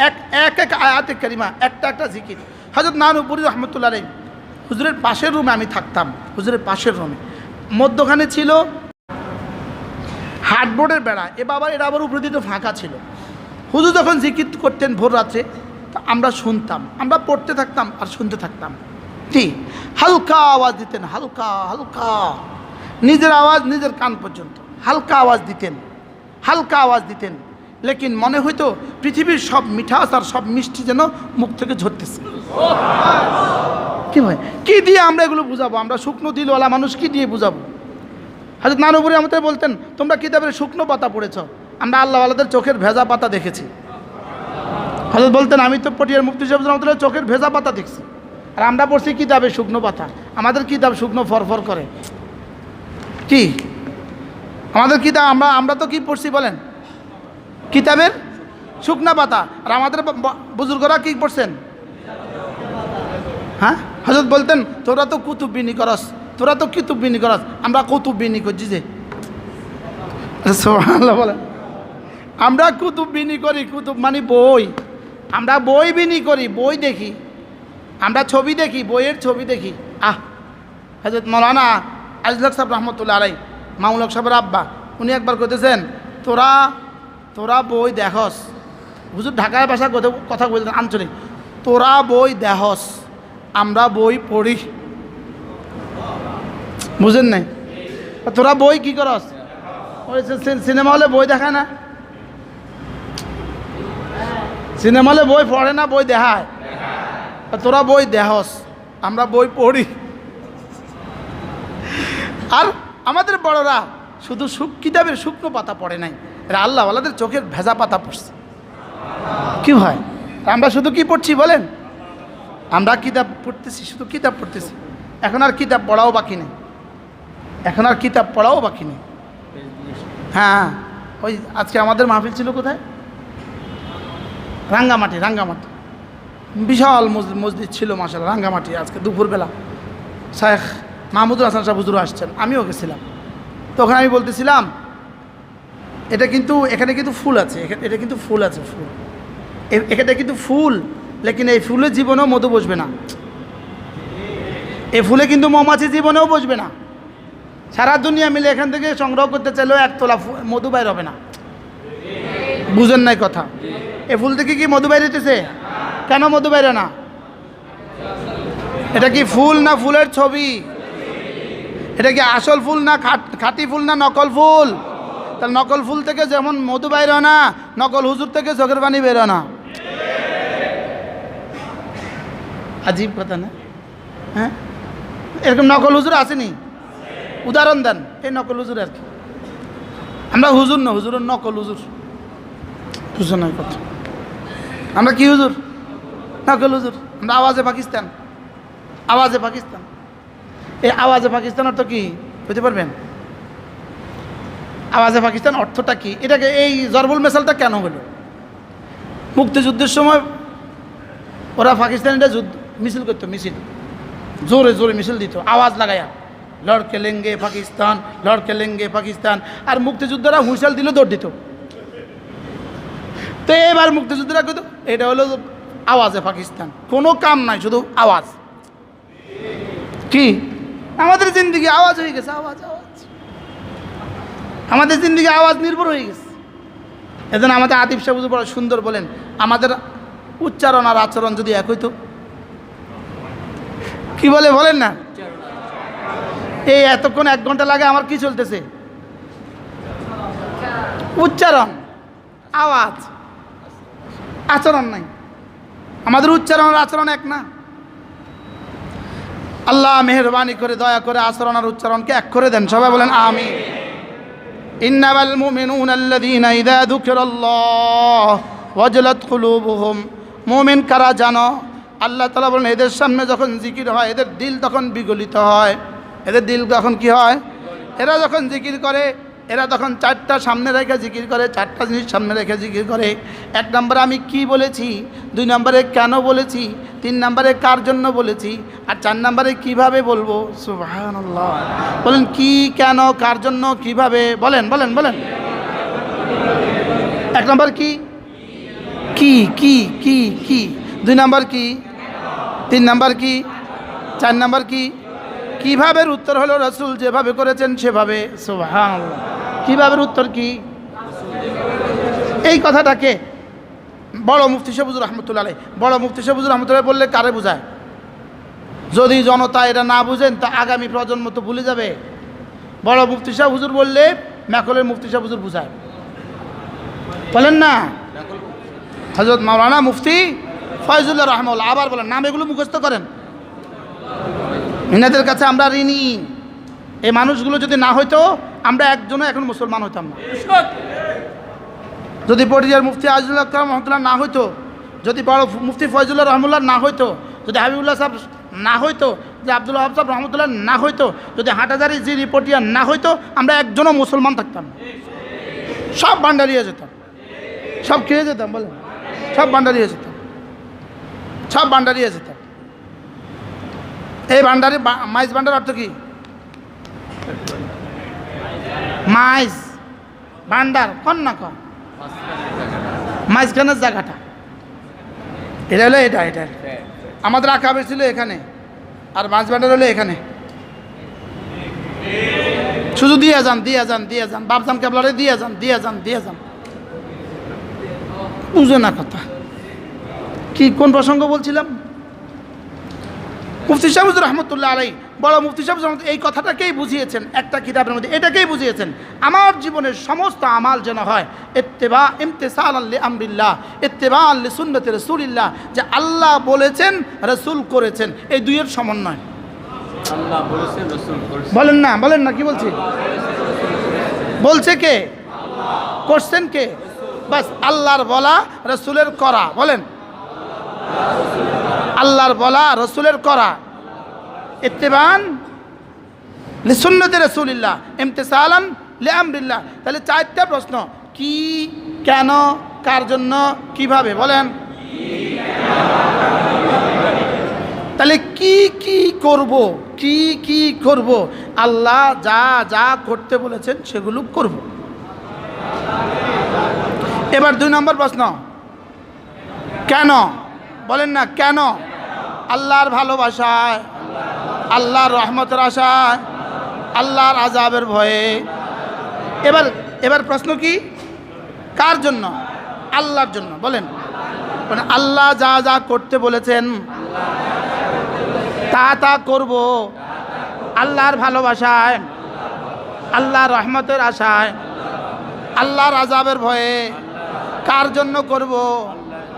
এক এক এক আয়াতে কারিমা, একটা একটা জিকির। হযরত নানুপুরি রহমতুল্লাহ আলাইহি হুজুরের পাশের রুমে আমি থাকতাম, হুজুরের পাশের রুমে মধ্যখানে ছিল হার্ডবোর্ডের বেড়া, এর আবার উপরে দিতে ফাঁকা ছিল। হুজুর যখন জিকির করতেন ভোর রাত্রে, তা আমরা শুনতাম, আমরা পড়তে থাকতাম আর শুনতে থাকতাম। ঠিক হালকা আওয়াজ দিতেন, হালকা হালকা, নিজের আওয়াজ নিজের কান পর্যন্ত হালকা আওয়াজ দিতেন, হালকা আওয়াজ দিতেন। লেকিন মনে হইতো পৃথিবীর সব মিঠাস আর সব মিষ্টি যেন মুখ থেকে ঝরতেছে। কি ভাই, কি দিয়ে আমরা এগুলো বুঝাবো? আমরা শুকনো দিলওয়ালা মানুষ, কি দিয়ে বুঝাবো? হযরত নানুপুরি আমাদের বলতেন, তোমরা কিতাবের শুকনো পাতা পড়েছ, আমরা আল্লাহওয়ালাদের চোখের ভেজা পাতা দেখেছি। হযরত বলতেন, আমি তো পটিয়ার মুফতি সাহেব রহমতুল্লাহ চোখের ভেজা পাতা দেখছি, আর আমরা পড়ছি কিতাবের শুকনো পাতা। আমাদের কিতাব শুকনো ফরফর করে। কি আমাদের কিতাব, আমরা তো কি পড়ছি বলেন? কিতাবের শুকনা পাতা। আর আমাদের বুজুর্গরা কি পড়ছেন? হ্যাঁ, হযরত বলতেন, তোরা তো কুতুব বিনি করস, তোরা তো কুতুব বিনি করস, আমরা কুতুব বিনি করছি যে। সুবহানাল্লাহ বলেন। আমরা কুতুব বিনি করি, কুতুব মানে বই, আমরা বই বিনি করি, বই দেখি, আমরা ছবি দেখি, বইয়ের ছবি দেখি। হযরত মৌলানা আজলক সাহেব রহমতুল্লাহ আলাইহি, মামুলক সাহেবের আব্বা, উনি একবার কইতেছেন, তোরা তোরা বই দেখস, হুজুর ঢাকার ভাষা কথা বলতেন আঞ্চলিক, তোরা বই দেখস, আমরা বই পড়ি। বুঝেন নাই? তোরা বই কি করস? ওই সিনেমা হলে বই দেখায় না, সিনেমা হলে বই পড়ে না, বই দেখায়। তোরা বই দেখস, আমরা বই পড়ি। আর আমাদের বড়রা শুধু কিতাবের শুকনো পাতা পড়ে নাই, এরা আল্লাহওয়ালাদের চোখের ভেজা পাতা পড়ছে। কি হয়, আমরা শুধু কি পড়ছি বলেন? আমরা কিতাব পড়তেছি, শুধু কিতাব পড়তেছি। এখন আর কিতাব পড়াও বাকি নেই, এখন আর কিতাব পড়াও বাকি নেই। হ্যাঁ, ওই আজকে আমাদের মাহফিল ছিল কোথায়? রাঙ্গামাটি, রাঙ্গামাটি বিশাল মসজিদ ছিল মাশাআল্লাহ, রাঙ্গামাটি। আজকে দুপুরবেলা শেখ মাহমুদুল হাসান সাহেব হুজুর আসছেন, আমিও গেছিলাম। তখন আমি বলতেছিলাম, এটা কিন্তু এখানে কিন্তু ফুল আছে, এটা কিন্তু ফুল আছে, ফুল এটা কিন্তু ফুল, লেকিন এই ফুলের জীবনেও মধু বসবে না, এই ফুলে কিন্তু মৌমাছি জীবনেও বসবে না। সারা দুনিয়া মিলে এখান থেকে সংগ্রহ করতে চাইলেও একতলা মধু বাইর হবে না। বুঝেন নাই কথা? এ ফুল থেকে কি মধু বাইর হইতেছে? কেন মধু বাইরে না? এটা কি ফুল না ফুলের ছবি? এটা কি আসল ফুল না খাঁটি ফুল না নকল ফুল? তাহলে নকল ফুল থেকে যেমন মধু বাইর হয় না, নকল হুজুর থেকে চোখের পানি বের হয় না। আজীব কথা না? হ্যাঁ, এরকম নকল হুজুর আসেনি? উদাহরণ দেন এই নকল হুজুর আর কি। আমরা হুজুর না, হুজুর নকল হুজুর। বুঝুন না কথা, আমরা কি হুজুর? নকল হুজুর। আমরা আওয়াজে পাকিস্তান, আওয়াজে পাকিস্তান। এই আওয়াজে পাকিস্তান অর্থ কি বুঝতে পারবেন? আওয়াজে পাকিস্তান অর্থটা কি? এটাকে এই জরবুল মেসালটা কেন হলো? মুক্তিযুদ্ধের সময় ওরা পাকিস্তানিরা মিছিল করতো, মিছিল জোরে জোরে মিছিল দিত আওয়াজ লাগাইয়া, লড়কে লেঙ্গে পাকিস্তান, লড়কে লেঙ্গে পাকিস্তান। আর মুক্তিযোদ্ধারা হুইসেল দিল, দৌড় দিত। তো এবার মুক্তিযোদ্ধারা কত, এটা হলো আওয়াজে পাকিস্তান, কোনো কাম নাই, শুধু আওয়াজ। কি আমাদের জিন্দিগি আওয়াজ হয়ে গেছে, আওয়াজ আওয়াজ, আমাদের জিন্দিগি আওয়াজ নির্ভর হয়ে গেছে। এজন্য আমাদের আতিফ সাহেব বড় সুন্দর বলেন, আমাদের উচ্চারণ আর আচরণ যদি এক হইতো। কি বলে বলেন না? এই এতক্ষণ 1 ঘন্টা লাগে আমার কি চলতেছে? উচ্চারণ, আওয়াজ, আচরণ নাই। আমাদের উচ্চারণ আর আচরণ এক না। আল্লাহ মেহেরবানি করে দয়া করে আচরণ আর উচ্চারণকে এক করে দেন। সবাই বলেন আমিন। ইন্নামাল মুমিনুনা আল্লাযীনা ইযা যুকিরাল্লাহ ওয়াজলাত কুলুবুহুম। মুমিন কারা জানো? আল্লাহ তাআলা বলেন, এদের সামনে যখন জিকির হয় এদের দিল তখন বিগলিত হয়। এদের দিল তখন কি হয়? এরা যখন জিকির করে এরা তখন চারটা সামনে রেখে জিকির করে, চারটা জিনিস সামনে রেখে জিকির করে। এক নম্বরে আমি কি বলেছি, দুই নম্বরে কেন বলেছি, তিন নম্বরে কার জন্য বলেছি, আর চার নম্বরে কিভাবে বলবো। সুবহানাল্লাহ। বলেন কি, কেন, কার জন্য, কিভাবে, বলেন বলেন বলেন। এক নম্বর কি, কি কি কি কি, দুই নম্বর কি, তিন নম্বর কি, চার নম্বর কি, কিভাবের উত্তর হলো রাসূল যেভাবে করেছেন সেভাবে। সুবহানাল্লাহ। কিভাবের উত্তর কি? এই কথাটাকে বড় মুফতি সাহেব হুজুর রাহমাতুল্লাহ আলাইহি, বড় মুফতি সাহেব হুজুর রাহমাতুল্লাহ আলাইহি বললে কারে বোঝায়? যদি জনতা এটা না বুঝেন তা আগামী প্রজন্ম তো ভুলে যাবে। বড় মুফতি সাহেব হুজুর বললে ম্যাকলের মুফতি সাহেব হুজুর বুঝায়, বলেন না? হযরত মাওলানা মুফতি ফয়জুল্লাহ রাহমাহুল্লাহ। আবার বলেন, নাম এগুলো মুখস্থ করেন। এনাদের কাছে আমরা ঋণী। এই মানুষগুলো যদি না হইতো আমরা একজনও এখন মুসলমান হইতাম না। যদি পটিয়ার মুফতি আজিজুল হক রহমতুল্লাহ না হইতো, যদি বড় মুফতি ফয়জুল্লাহ রহমুল্লাহ না হইতো, যদি হাবিবুল্লাহ সাহেব না হইতো, যদি আব্দুল ওয়াহাব সাহেব রহমতুল্লাহ না হইতো, যদি হাটাজারি জি রিপোর্টিয়া না হইতো, আমরা একজনও মুসলমান থাকতাম না। সব ভান্ডারিয়ে যেতাম, সব খেয়ে যেতাম, বলেন সব ভান্ডারিয়ে যেতাম, সব ভান্ডারিয়ে যেতাম। এই ভান্ডারি, মাইজ ভান্ডার অর্থ কি? মাইজ ভান্ডার কন না কন, মাইজখানের জায়গাটা এটা হলো, এটা এটা আমাদের আকাবের ছিল এখানে, আর মাইজ ভান্ডার হলো এখানে। শুধু দিয়ে যান দিয়ে যান দিয়ে যান, বাপজান কেবলারে দিয়ে যান দিয়ে যান দিয়ে যান, বুঝে না কথা। কি কোন প্রসঙ্গ বলছিলাম? মুফতি সাহেব হুজুর রাহমাতুল্লাহ আলাইহি, বড় মুফতি সাহেব এই কথাটাকেই বুঝিয়েছেন একটা কিতাবের মধ্যে, এটাকেই বুঝিয়েছেন, আমার জীবনের সমস্ত আমাল যেন হয় ইত্তেবা ইমতিসালান লিআমরিল্লাহ ইত্তেবাআন লিসুন্নতি রাসূলিল্লাহ, যে আল্লাহ বলেছেন রাসূল করেছেন, এই দুইয়ের সমন্বয়। আল্লাহ বলেছেন রাসূল করেছেন, বলেন না বলেন না, কি বলছি? বলছে কে? আল্লাহ। করছেন কে? বাস আল্লাহর বলা রাসূলের করা, বলেন আল্লাহর বলা রাসূলের করা, ইত্তেবাআন লিসুন্নতি রাসূলিল্লাহ ইমতিসালান লিআমরিল্লাহ। তাহলে চারটা প্রশ্ন, কি, কেন, কার জন্য, কিভাবে, বলেন। তাহলে কি কি করব, কি কি করব, আল্লাহ যা যা করতে বলেছেন সেগুলো করব। এবার দুই নম্বর প্রশ্ন, কেন, বলেন না কেন? আল্লাহর ভালোবাসায়, আল্লাহর রহমতের আশায়, আল্লাহর আযাবের ভয়ে। এবার এবার প্রশ্ন কি? কার জন্য? আল্লাহর জন্য, বলেন। মানে আল্লাহ যা যা করতে বলেছেন তা তা করব আল্লাহর ভালোবাসায়, আল্লাহর রহমতের আশায়, আল্লাহর আযাবের ভয়ে। কার জন্য করব?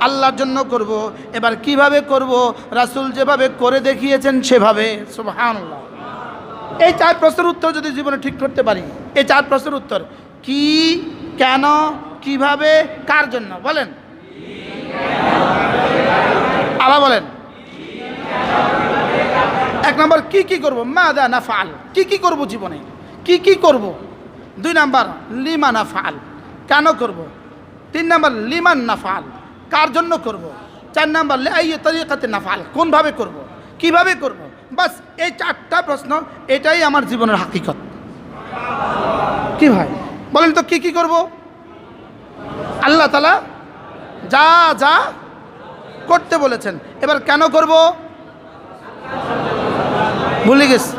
আল্লাহর জন্য করব। এবার কিভাবে করব? রাসূল যেভাবে করে দেখিয়েছেন সেভাবে। সুবহানাল্লাহ। এই চার প্রশ্নের উত্তর যদি জীবনে ঠিক করতে পারি, এই চার প্রশ্নের উত্তর কি, কেন, কিভাবে, কার জন্য, বলেন। আবার বলেন। এক নম্বর কি কি করব, মাযা নাফআল, কি কি করব জীবনে, কি কি করব। দুই নাম্বার লিমা নাফআল, কেন করব। তিন নাম্বার লিমান নাফআল, কার জন্য করব। চার নাম্বার লিআইয়ি তরিকাতে নাফআল, কোনভাবে করব, কিভাবে করব। বাস এই চারটা প্রশ্ন, এটাই আমার জীবনের হাকিকত। কি ভাই বলেন তো, কি কি করব? আল্লাহ তাআলা যা যা করতে বলেছেন। এবার কেন করব? ভুলে গেছি।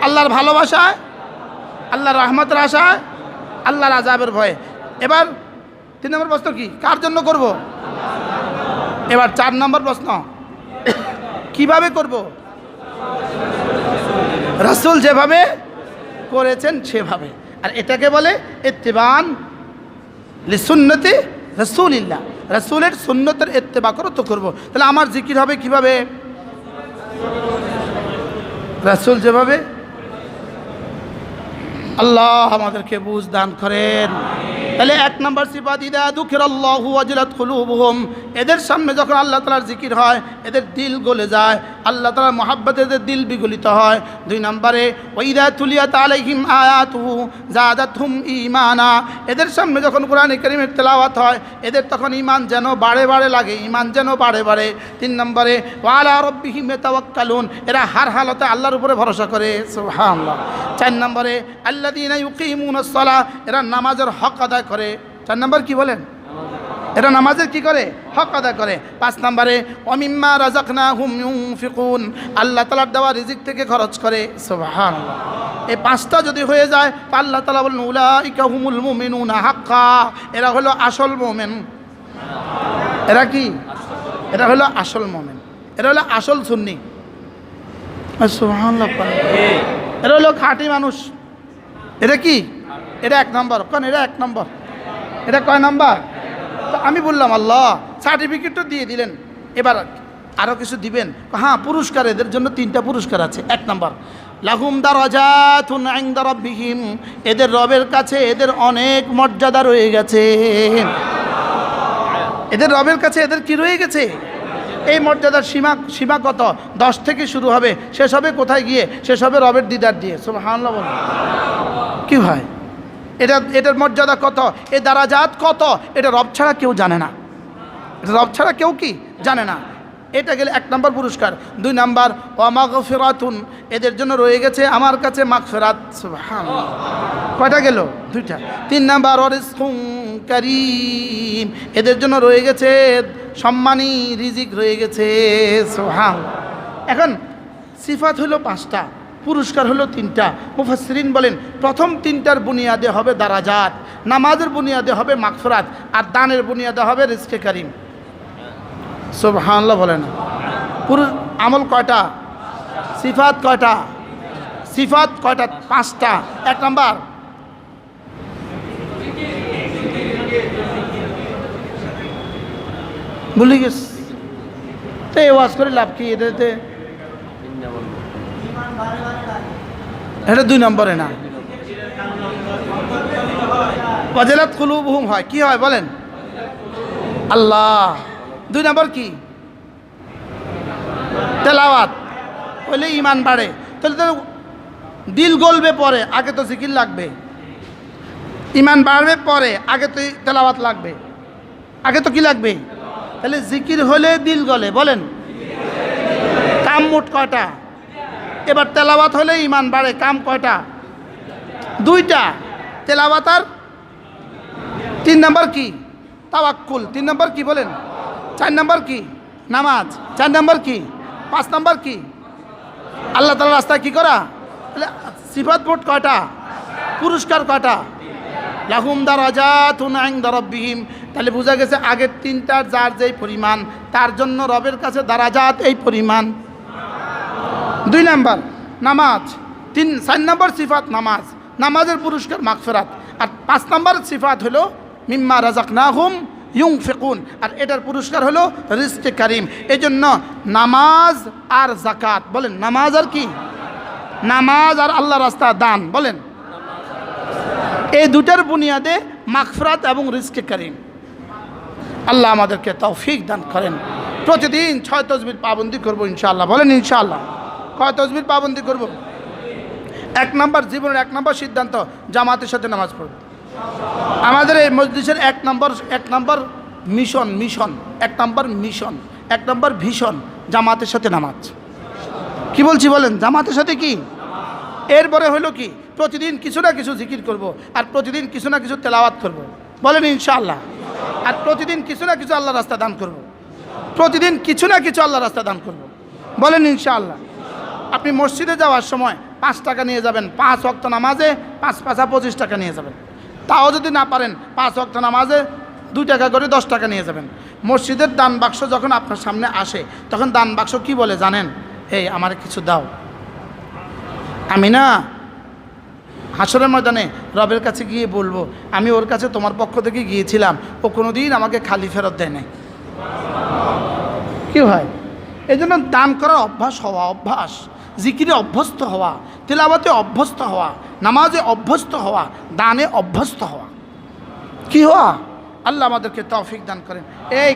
আল্লাহর ভালোবাসায়, আল্লাহর রহমতের আশায়, আল্লাহর আযাবের ভয়ে। এবার তিন নম্বর প্রশ্ন কি, কার জন্য করব। এবার চার নম্বর প্রশ্ন, কিভাবে করব। রাসূল যেভাবে করেছেন সেভাবে। আর এটাকে বলে ইত্তিবাআন লিসুন্নতি রাসূলিল্লাহ, রাসূলের সুন্নতের ইত্তেবা করো তো করব। তাহলে আমার জিকির হবে কিভাবে? রাসূল যেভাবে। আল্লাহ আমাদেরকে বুঝ দান করেন। তাহলে এক নম্বর সিফাত, ইদা যুকিরাল্লাহু ওয়াজিলাত কুলুবুহুম, এদের সামনে যখন আল্লাহ তাআলার জিকির হয় এদের দিল গলে যায়, আল্লাহ তাআলার মহাব্বতে এদের দিল বিগলিত হয়। 2 নম্বরে ওয়াইদা তুলিয়াত আলাইহিম আয়াতুহু যাদাতহুম ঈমানা, এদের সামনে যখন কোরআনে কারীমের তেলাওয়াত হয় এদের তখন ঈমান যেন বাড়ে বাড়ে লাগে, ঈমান যেন বাড়ে বাড়ে। 3 নম্বরে ওয়া আলা রাব্বিহিম ইয়াতাওয়াক্কালুন, এরা হার হালতে আল্লাহর উপরে ভরসা করে, সুবহানাল্লাহ। 4 নম্বরে আল্লাযীনা ইউকিমুনাস সালাহ, এরা নামাজের হক আদায় করে। 4 নম্বর কি বলেন? এরা নামাজের কি করে? হক আদায় করে। 5 নম্বরে ওয়ামিম্মা রাযাকনাহুম ইউনফিকুন, আল্লাহ তাআলার দেওয়া রিজিক থেকে খরচ করে, সুবহানাল্লাহ। এই 5টা যদি হয়ে যায় তা আল্লাহ তাআলা বলেন উলাইকা হুমুল মুমিনুনা হাক্কা, এরা হলো আসল মুমিন। এরা কি? এরা হলো আসল মুমিন, এরা হলো আসল সুন্নি, সুবহানাল্লাহ। এরা হলো খাঁটি মানুষ। এটা কি? এটা 1 নম্বর। কারণ এটা 1 নম্বর। এটা কয় নম্বর? আমি বললাম আল্লাহ সার্টিফিকেটও দিয়ে দিলেন, এবার আরও কিছু দিবেন। হ্যাঁ, পুরস্কার, এদের জন্য 3টা পুরস্কার আছে। 1 নম্বর লাহুম দারাজাতুন ইনদা রাব্বিহিম, এদের রবের কাছে এদের অনেক মর্যাদা রয়ে গেছে। এদের রবের কাছে এদের কি রয়ে গেছে? এই মর্যাদার সীমা কত? 10 থেকে শুরু হবে, শেষ হবে কোথায় গিয়ে? শেষ হবে রবের দিদার দিয়ে, সুবহানাল্লাহ বলুন। কি হয় এটার মর্যাদা কত, এ দারাজাত কত, এটা রব ছাড়া কেউ জানে না। এটা রব ছাড়া কেউ কি জানে না। এটা গেলে 1 নম্বর পুরস্কার। 2 নম্বর ওয়া মাগফিরাতুন, এদের জন্য রয়ে গেছে আমার কাছে মাগফিরাত, সুবহানাল্লাহ। কয়টা গেল? 2টা। 3 নম্বর ওয়া রিজকুন কারীম, এদের জন্য রয়ে গেছে সম্মানী রিজিক রয়ে গেছে, সুবহানাল্লাহ। এখন সিফাত হলো 5টা, পুরস্কার হলো 3টা। মুফাসসিরিন বলেন প্রথম 3টার বুনিয়াদে হবে দারাজাত, নামাজের বুনিয়াদে হবে মাগফিরাত, আর দানের বুনিয়াদে হবে রিজকে কারীম, সুবহানাল্লাহ বলেন। পুরো আমল কয়টা? সিফাত কয়টা? সিফাত কয়টা? 5টা। 1 নম্বর ভুলে গেছি তো, এই ওয়াজ করে লাভ কি? এটা 2 নম্বরে না, ওয়াজিলাত কুলুবুহুম হয়। কি হয় বলেন? আল্লাহ। 2 নম্বর কি? তেলাওয়াত হইলে ঈমান বাড়ে। তাহলে তো দিল গলবে পরে, আগে তো জিকির লাগবে। ঈমান বাড়বে পরে, আগে তো তেলাওয়াত লাগবে। আগে তো কি লাগবে? তাহলে জিকির হলে দিল গলে, বলেন। কাম মোট কয়টা? এবার তেলাওয়াত হলে ঈমান বাড়ে, কাম কয়টা? 2টা। তেলাওয়াত আর 3 নম্বর কি? তাওয়াক্কুল। 3 নম্বর কি বলেন? 4 নম্বর কি? নামাজ। 4 নম্বর কি? 5 নম্বর কি? আল্লাহ তাআলার রাস্তায় কি করা। তাহলে সিফাত মোট কয়টা? পুরস্কার কয়টা? লাহুম দারাজাতুন ইনদা রাব্বিহিম। তাহলে বোঝা গেছে আগের 3টার যার যেই পরিমাণ, তার জন্য রবের কাছে দারাজাত এই পরিমাণ। 2 নম্বর নামাজ। 4 নম্বর সিফাত নামাজ, নামাজের পুরস্কার মাগফিরাত। আর 5 নম্বর সিফাত হলো মিম্মা রাযাকনাহুম ইউনফিকুন, আর এটার পুরস্কার হলো রিজকে কারীম। এই জন্য নামাজ আর যাকাত, বলেন। নামাজ আর কি? নামাজ আর আল্লাহ রাস্তা দান, বলেন। এই 2টার বুনিয়াদে মাগফিরাত এবং রিজকে কারীম। আল্লাহ আমাদেরকে তৌফিক দান করেন। প্রতিদিন 6 তাসবিহ পাবন্দি করবো ইনশাআল্লাহ, বলেন ইনশাআল্লাহ। কয় তাসবিহ পাবন্দি করব? 1 নম্বর, জীবনের 1 নম্বর সিদ্ধান্ত জামাতের সাথে নামাজ পড়ব। আমাদের এই মজলিসের 1 নম্বর মিশন 1 নম্বর মিশন, 1 নম্বর ভিশন জামাতের সাথে নামাজ। কি বলছি বলেন? জামাতের সাথে কি? এরপরে হলো কি? প্রতিদিন কিছু না কিছু জিকির করব, আর প্রতিদিন কিছু না কিছু তেলাওয়াত করব, বলেন ইনশাআল্লাহ। আর প্রতিদিন কিছু না কিছু আল্লাহ রাস্তা দান করব, প্রতিদিন কিছু না কিছু আল্লাহ রাস্তা দান করব, বলেন ইনশাআল্লাহ। আপনি মসজিদে যাওয়ার সময় 5 টাকা নিয়ে যাবেন, 5 ওয়াক্ত নামাজে 5 পাঁচা 25 টাকা নিয়ে যাবেন। তাও যদি না পারেন 5 ওয়াক্ত নামাজে 2 টাকা করে 10 টাকা নিয়ে যাবেন। মসজিদের দান বাক্স যখন আপনার সামনে আসে তখন দান বাক্স কি বলে জানেন? এই আমার কিছু দাও। আমি না হাসরের ময়দানে রবের কাছে গিয়ে বলবো, আমি ওর কাছে তোমার পক্ষ থেকে গিয়েছিলাম, ও কোনোদিন আমাকে খালি ফেরত দেয় নাই। কি হয়? এই জন্য দান করার অভ্যাস হওয়া, অভ্যাস, জিকিরে অভ্যস্ত হওয়া, তিলাওয়াতে অভ্যস্ত হওয়া, নামাজে অভ্যস্ত হওয়া, দানে অভ্যস্ত হওয়া। কি হওয়া? আল্লাহ আমাদেরকে তৌফিক দান করেন। এই